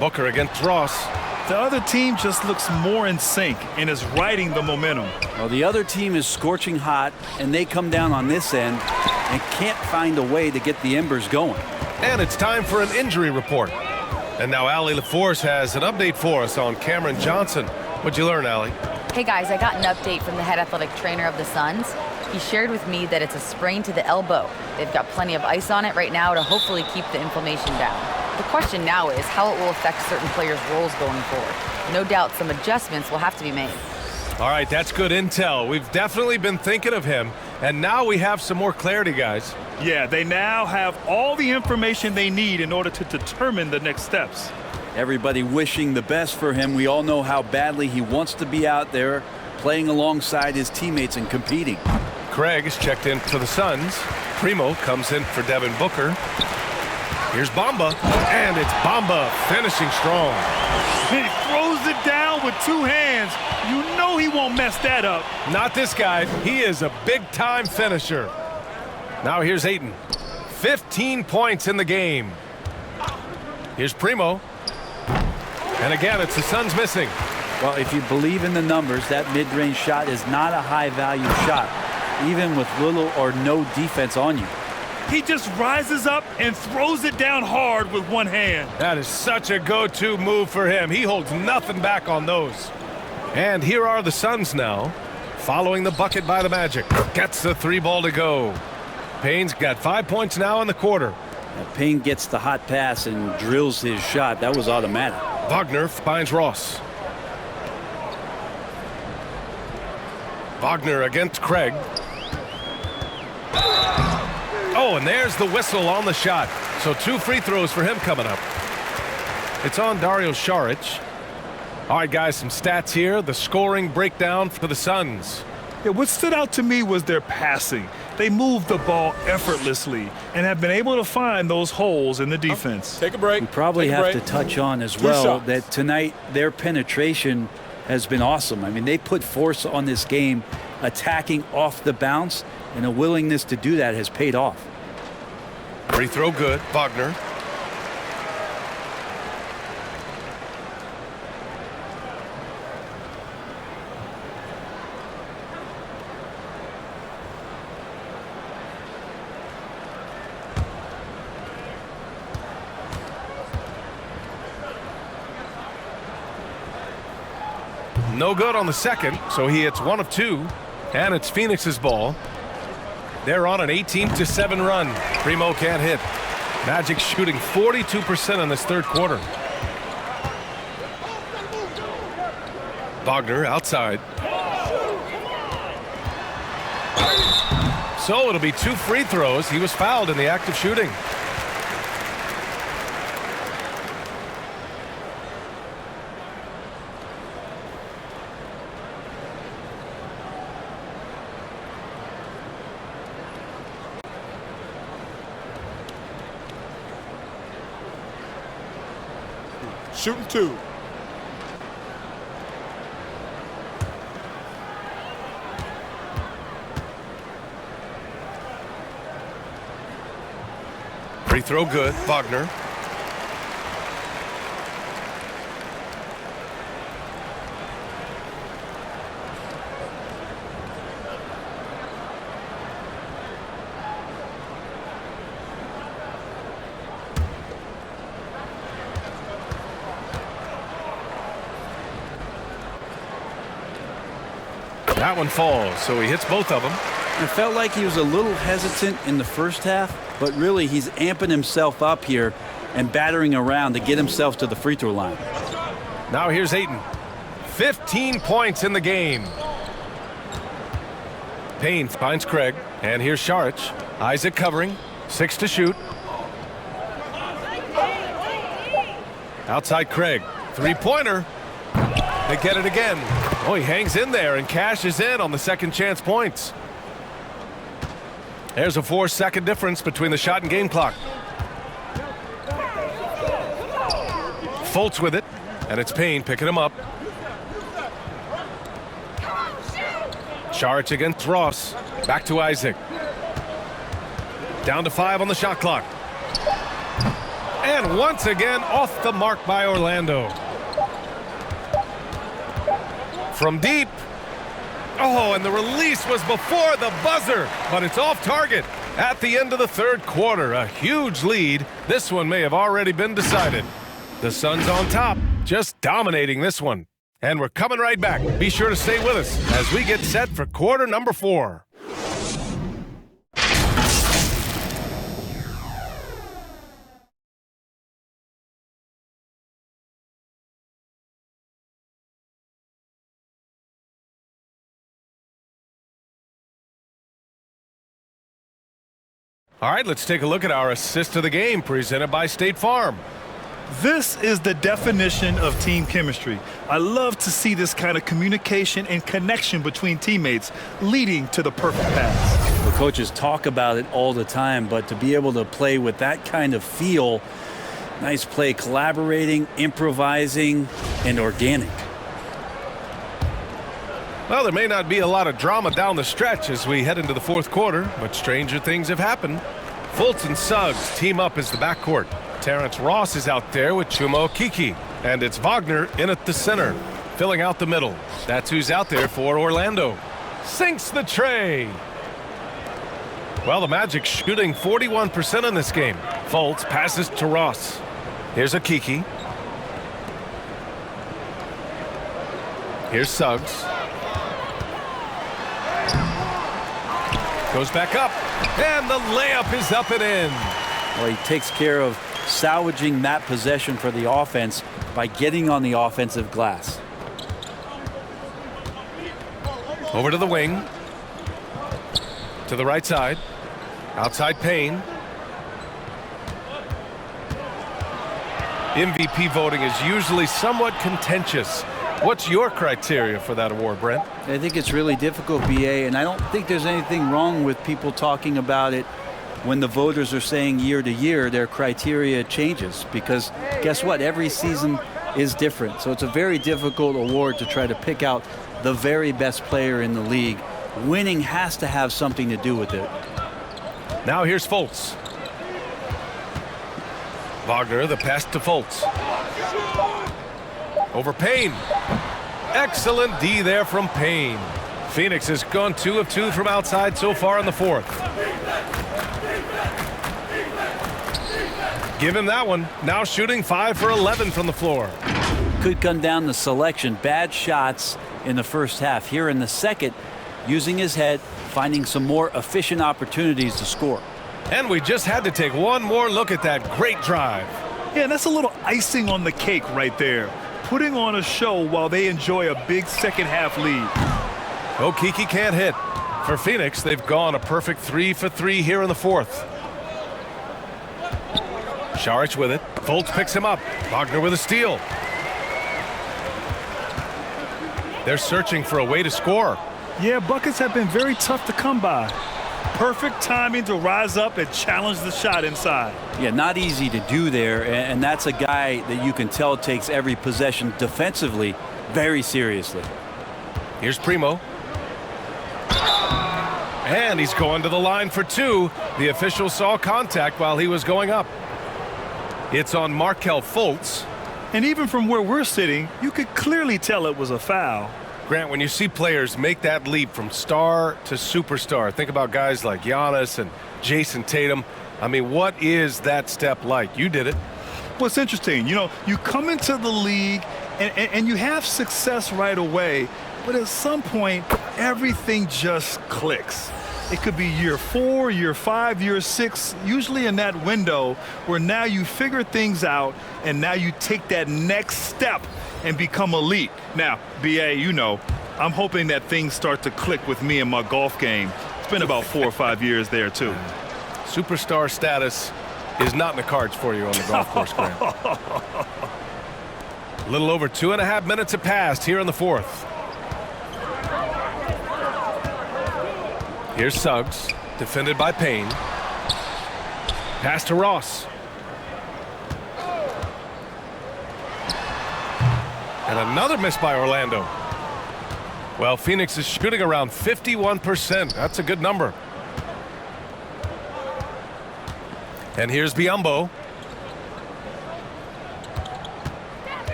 Booker against Ross. The other team just looks more in sync and is riding the momentum. Well, the other team is scorching hot, and they come down on this end and can't find a way to get the embers going. And it's time for an injury report. And now Allie LaForce has an update for us on Cameron Johnson. What'd you learn, Allie? Hey guys, I got an update from the head athletic trainer of the Suns. He shared with me that it's a sprain to the elbow. They've got plenty of ice on it right now to hopefully keep the inflammation down. The question now is how it will affect certain players' roles going forward. No doubt some adjustments will have to be made. All right, that's good intel. We've definitely been thinking of him, and now we have some more clarity, guys. Yeah, they now have all the information they need in order to determine the next steps. Everybody wishing the best for him. We all know how badly he wants to be out there playing alongside his teammates and competing. Craig is checked in for the Suns. Primo comes in for Devin Booker. Here's Bamba, and it's Bamba finishing strong. He throws it down with two hands. You know he won't mess that up. Not this guy. He is a big-time finisher. Now here's Ayton. 15 points in the game. Here's Primo. And again, it's the Suns missing. Well, if you believe in the numbers, that mid-range shot is not a high-value shot, even with little or no defense on you. He just rises up and throws it down hard with one hand. That is such a go-to move for him. He holds nothing back on those. And here are the Suns now, following the bucket by the Magic. Gets the three ball to go. Payne's got 5 points now in the quarter. Payne gets the hot pass and drills his shot. That was automatic. Wagner finds Ross. Wagner against Craig. Oh, and there's the whistle on the shot. So 2 free throws for him coming up. It's on Dario Saric. All right, guys, some stats here. The scoring breakdown for the Suns. Yeah, what stood out to me was their passing. They moved the ball effortlessly and have been able to find those holes in the defense. Take a break. We probably have to touch on as well that tonight their penetration has been awesome. I mean, they put force on this game, attacking off the bounce, and a willingness to do that has paid off. Free throw good. Wagner. No good on the second, so he hits 1 of 2, and it's Phoenix's ball. They're on an 18-7 run. Primo can't hit. Magic shooting 42% in this third quarter. Wagner outside. So it'll be 2 free throws. He was fouled in the act of shooting. Shooting 2. Free throw good. Wagner. That one falls, so he hits both of them. It felt like he was a little hesitant in the first half, but really he's amping himself up here and battering around to get himself to the free throw line. Now here's Ayton. 15 points in the game. Payne finds Craig, and here's Saric. Isaac covering. 6 to shoot. Outside Craig. 3-pointer. They get it again. Oh, he hangs in there and cashes in on the second chance points. There's a 4-second difference between the shot and game clock. Fultz with it, and it's Payne picking him up. Saric against Ross. Back to Isaac. Down to 5 on the shot clock. And once again, off the mark by Orlando. From deep. Oh, and the release was before the buzzer, but it's off target at the end of the third quarter. A huge lead. This one may have already been decided. The Suns on top, just dominating this one. And we're coming right back. Be sure to stay with us as we get set for quarter number 4. All right, let's take a look at our assist of the game presented by State Farm. This is the definition of team chemistry. I love to see this kind of communication and connection between teammates leading to the perfect pass. The coaches talk about it all the time, but to be able to play with that kind of feel, nice play, collaborating, improvising, and organic. Well, there may not be a lot of drama down the stretch as we head into the fourth quarter, but stranger things have happened. Fultz and Suggs team up as the backcourt. Terrence Ross is out there with Chuma Okeke, and it's Wagner in at the center, filling out the middle. That's who's out there for Orlando. Sinks the tray. Well, the Magic shooting 41% in this game. Fultz passes to Ross. Here's Okeke. Here's Suggs. Goes back up, and the layup is up and in. Well, he takes care of salvaging that possession for the offense by getting on the offensive glass. Over to the wing. To the right side. Outside Payne. MVP voting is usually somewhat contentious. What's your criteria for that award, Brent? I think it's really difficult, BA, and I don't think there's anything wrong with people talking about it when the voters are saying year to year their criteria changes, because guess what? Every season is different. So it's a very difficult award to try to pick out the very best player in the league. Winning has to have something to do with it. Now here's Fultz. Wagner, the pass to Fultz. Over Payne. Excellent D there from Payne. Phoenix has gone 2 of 2 from outside so far in the fourth. Give him that one. Now shooting 5 for 11 from the floor. Could come down to selection. Bad shots in the first half. Here in the second, using his head, finding some more efficient opportunities to score. And we just had to take one more look at that great drive. Yeah, that's a little icing on the cake right there. Putting on a show while they enjoy a big second half lead. Okeke can't hit. For Phoenix, they've gone a perfect 3 for 3 here in the fourth. Saric with it. Fultz picks him up. Wagner with a steal. They're searching for a way to score. Yeah, buckets have been very tough to come by. Perfect timing to rise up and challenge the shot inside. Yeah, not easy to do there, and that's a guy that you can tell takes every possession defensively very seriously. Here's Primo. And he's going to the line for 2. The official saw contact while he was going up. It's on Markelle Fultz. And even from where we're sitting, you could clearly tell it was a foul. Grant, when you see players make that leap from star to superstar, think about guys like Giannis and Jason Tatum. I mean, what is that step like? You did it. Well, it's interesting. You know, you come into the league and you have success right away, but at some point, everything just clicks. It could be year 4, year 5, year 6, usually in that window where now you figure things out and now you take that next step and become elite. Now, BA, you know, I'm hoping that things start to click with me in my golf game. It's been about 4 or 5 years there, too. Superstar status is not in the cards for you on the golf course, Grant. A little over 2.5 minutes have passed here in the fourth. Here's Suggs, defended by Payne. Pass to Ross. And another miss by Orlando. Well, Phoenix is shooting around 51%. That's a good number. And here's Biyombo.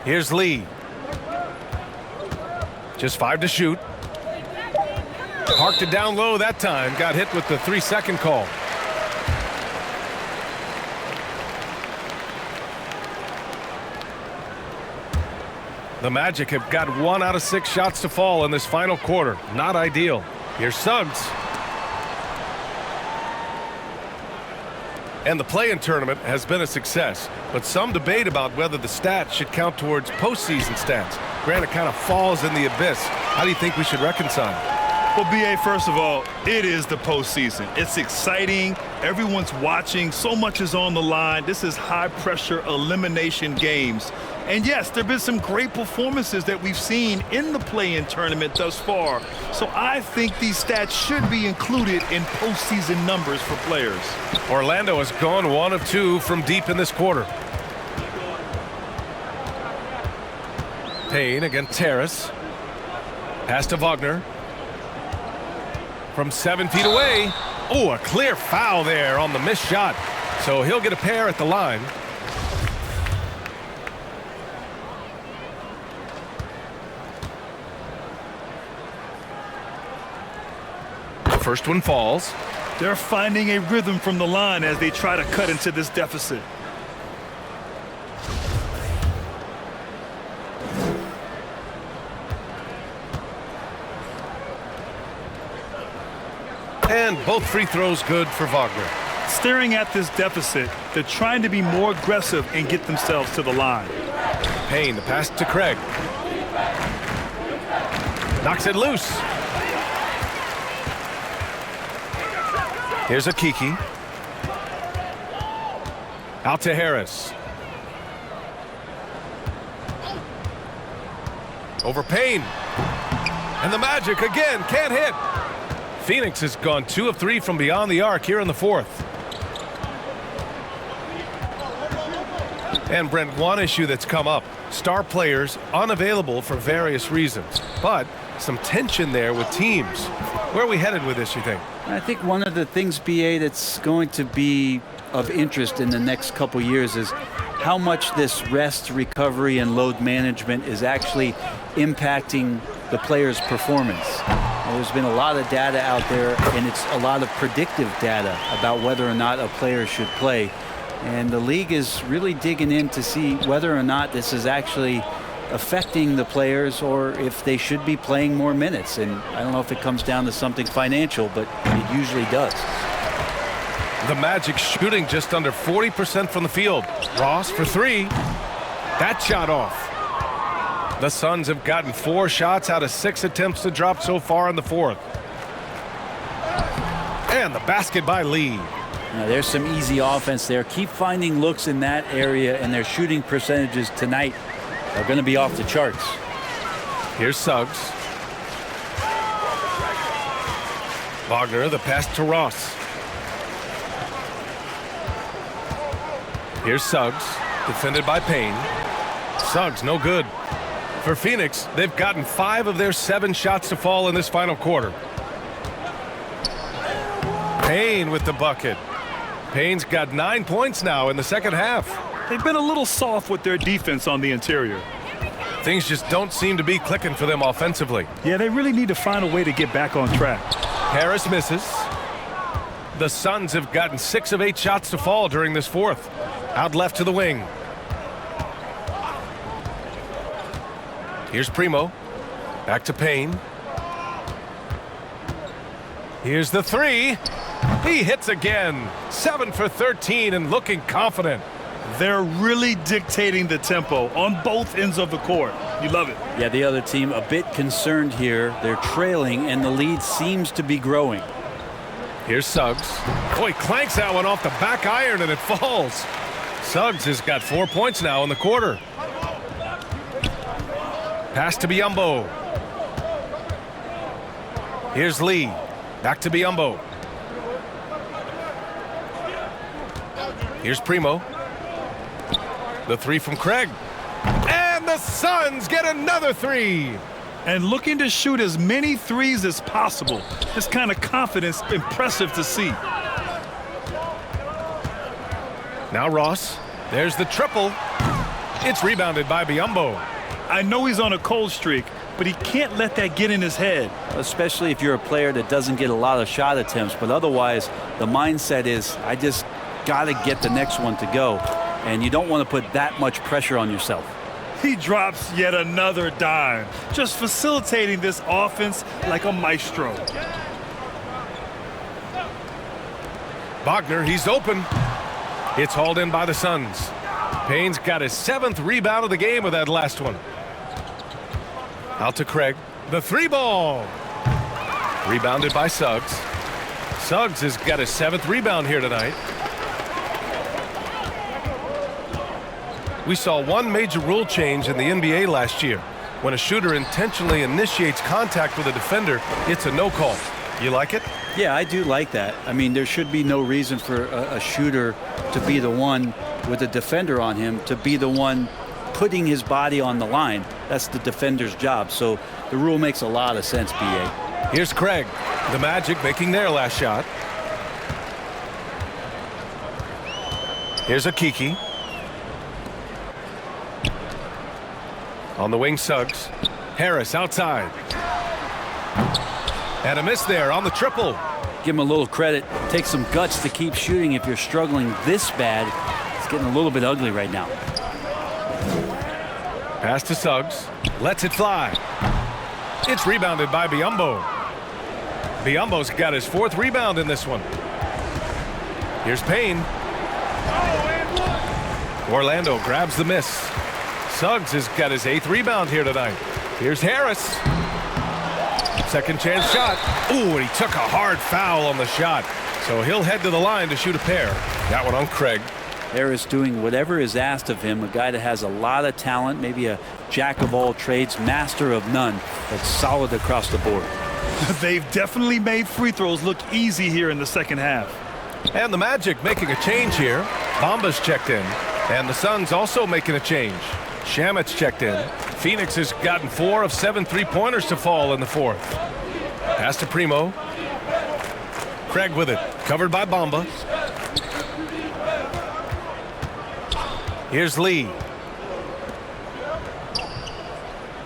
Here's Lee. Just 5 to shoot. Parked it down low that time. Got hit with the 3-second call. The Magic have got 1 out of 6 shots to fall in this final quarter. Not ideal. Here's Suggs. And the play-in tournament has been a success, but some debate about whether the stats should count towards postseason stats. Granted, kind of falls in the abyss. How do you think we should reconcile? Well, B.A., first of all, it is the postseason. It's exciting. Everyone's watching. So much is on the line. This is high-pressure elimination games. And, yes, there have been some great performances that we've seen in the play-in tournament thus far. So I think these stats should be included in postseason numbers for players. Orlando has gone 1 of 2 from deep in this quarter. Payne against Terrace. Pass to Wagner. From 7 feet away. Oh, a clear foul there on the missed shot. So he'll get a pair at the line. The first one falls. They're finding a rhythm from the line as they try to cut into this deficit. And both free throws good for Wagner. Staring at this deficit, they're trying to be more aggressive and get themselves to the line. Payne, the pass to Craig. Knocks it loose. Here's a Kiki. Out to Harris. Over Payne. And the Magic again can't hit. Phoenix has gone 2 of 3 from beyond the arc here in the fourth. And Brent, one issue that's come up. Star players unavailable for various reasons. But some tension there with teams. Where are we headed with this, you think? I think one of the things, BA, that's going to be of interest in the next couple years is how much this rest, recovery, and load management is actually impacting the player's performance. There's been a lot of data out there, and it's a lot of predictive data about whether or not a player should play. And the league is really digging in to see whether or not this is actually affecting the players or if they should be playing more minutes. And I don't know if it comes down to something financial, but it usually does. The Magic shooting just under 40% from the field. Ross for 3. That shot off. The Suns have gotten 4 shots out of 6 attempts to drop so far in the fourth. And the basket by Lee. Now, there's some easy offense there. Keep finding looks in that area, and their shooting percentages tonight are going to be off the charts. Here's Suggs. Wagner, the pass to Ross. Here's Suggs, defended by Payne. Suggs, no good. For Phoenix, they've gotten 5 of their 7 shots to fall in this final quarter. Payne with the bucket. Payne's got 9 points now in the second half. They've been a little soft with their defense on the interior. Things just don't seem to be clicking for them offensively. Yeah, they really need to find a way to get back on track. Harris misses. The Suns have gotten 6 of 8 shots to fall during this fourth. Out left to the wing. Here's Primo. Back to Payne. Here's the 3. He hits again. 7 for 13 and looking confident. They're really dictating the tempo on both ends of the court. You love it. Yeah, the other team a bit concerned here. They're trailing, and the lead seems to be growing. Here's Suggs. Oh, he clanks that one off the back iron and it falls. Suggs has got 4 points now in the quarter. Pass to Biyombo. Here's Lee. Back to Biyombo. Here's Primo. The 3 from Craig. And the Suns get another 3. And looking to shoot as many threes as possible. This kind of confidence, impressive to see. Now Ross, there's the triple. It's rebounded by Biyombo. I know he's on a cold streak, but he can't let that get in his head. Especially if you're a player that doesn't get a lot of shot attempts, but otherwise the mindset is, I just got to get the next one to go. And you don't want to put that much pressure on yourself. He drops yet another dime, just facilitating this offense like a maestro. Wagner, he's open. It's hauled in by the Suns. Payne's got his 7th rebound of the game with that last one. Out to Craig. The 3-ball. Rebounded by Suggs. Suggs has got his 7th rebound here tonight. We saw one major rule change in the NBA last year. When a shooter intentionally initiates contact with a defender, it's a no call. You like it? Yeah, I do like that. I mean, there should be no reason for a shooter to be the one with a defender on him, to be the one putting his body on the line. That's the defender's job. So the rule makes a lot of sense, B.A. Here's Craig. The Magic making their last shot. Here's Akiki. On the wing, Suggs. Harris outside. And a miss there on the triple. Give him a little credit. Take some guts to keep shooting if you're struggling this bad. It's getting a little bit ugly right now. Pass to Suggs. Lets it fly. It's rebounded by Biyombo. Biyombo's got his 4th rebound in this one. Here's Payne. Orlando grabs the miss. Suggs has got his 8th rebound here tonight. Here's Harris. Second chance shot. Ooh, and he took a hard foul on the shot. So he'll head to the line to shoot a pair. That one on Craig. Harris doing whatever is asked of him. A guy that has a lot of talent, maybe a jack of all trades, master of none, but solid across the board. They've definitely made free throws look easy here in the second half. And the Magic making a change here. Bamba's checked in. And the Suns also making a change. Shamit's checked in. Phoenix has gotten 4 of 7 3-pointers to fall in the 4th. Pass to Primo. Craig with it. Covered by Bamba. Here's Lee.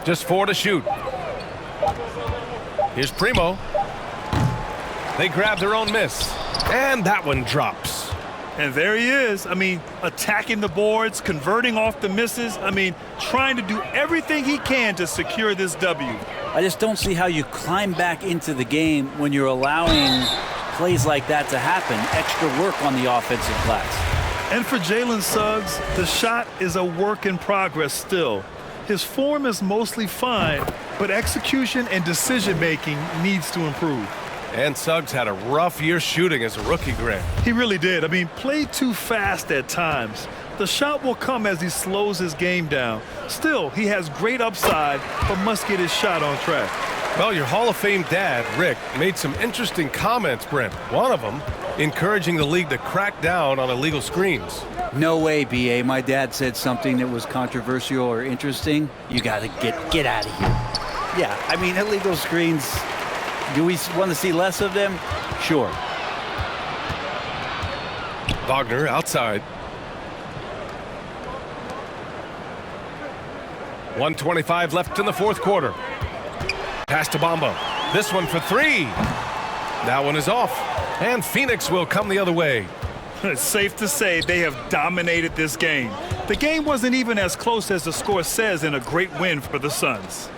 Just 4 to shoot. Here's Primo. They grab their own miss. And that one drops. And there he is. I mean, attacking the boards, converting off the misses. I mean, trying to do everything he can to secure this W. I just don't see how you climb back into the game when you're allowing plays like that to happen. Extra work on the offensive glass. And for Jalen Suggs, the shot is a work in progress still. His form is mostly fine, but execution and decision-making needs to improve. And Suggs had a rough year shooting as a rookie, Grant. He really did. I mean, played too fast at times. The shot will come as he slows his game down. Still, he has great upside, but must get his shot on track. Well, your Hall of Fame dad, Rick, made some interesting comments, Brent. One of them encouraging the league to crack down on illegal screens. No way, B.A. My dad said something that was controversial or interesting. You got to get out of here. Yeah, I mean, illegal screens, do we want to see less of them? Sure. Wagner outside. 1:25 left in the 4th quarter. Pass to Bamba. This one for 3. That one is off. And Phoenix will come the other way. It's safe to say they have dominated this game. The game wasn't even as close as the score says in a great win for the Suns.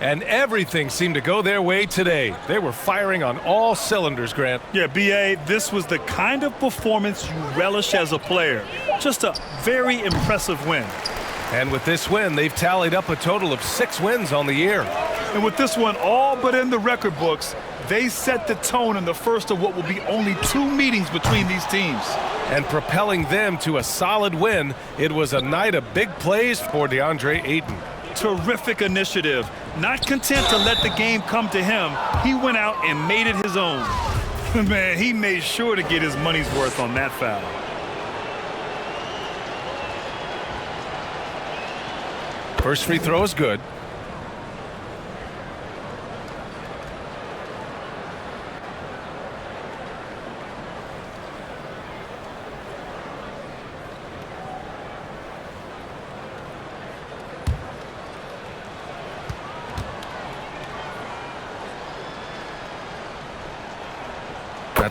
And everything seemed to go their way today. They were firing on all cylinders, Grant. Yeah, B.A., this was the kind of performance you relish as a player. Just a very impressive win. And with this win, they've tallied up a total of 6 wins on the year. And with this one all but in the record books, they set the tone in the first of what will be only 2 meetings between these teams. And propelling them to a solid win, it was a night of big plays for DeAndre Ayton. Terrific initiative. Not content to let the game come to him, he went out and made it his own. Man, he made sure to get his money's worth on that foul. First free throw is good.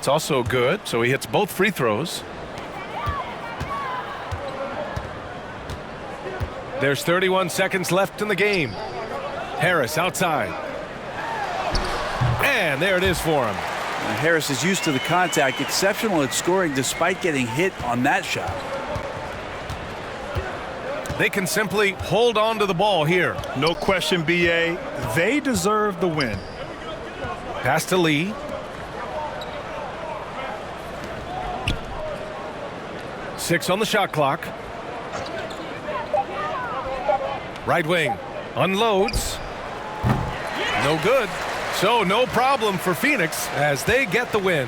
That's also good, so he hits both free throws. There's 31 seconds left in the game. Harris outside. And there it is for him. Now, Harris is used to the contact, exceptional at scoring despite getting hit on that shot. They can simply hold on to the ball here. No question, B.A. They deserve the win. Pass to Lee. Six on the shot clock. Right wing unloads. No good. So no problem for Phoenix as they get the win.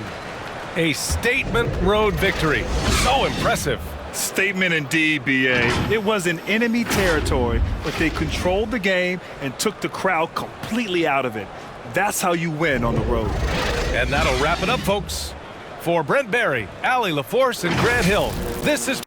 A statement road victory. So impressive. Statement indeed, B.A. It was in enemy territory, but they controlled the game and took the crowd completely out of it. That's how you win on the road. And that'll wrap it up, folks. For Brent Barry, Allie LaForce, and Grant Hill, this is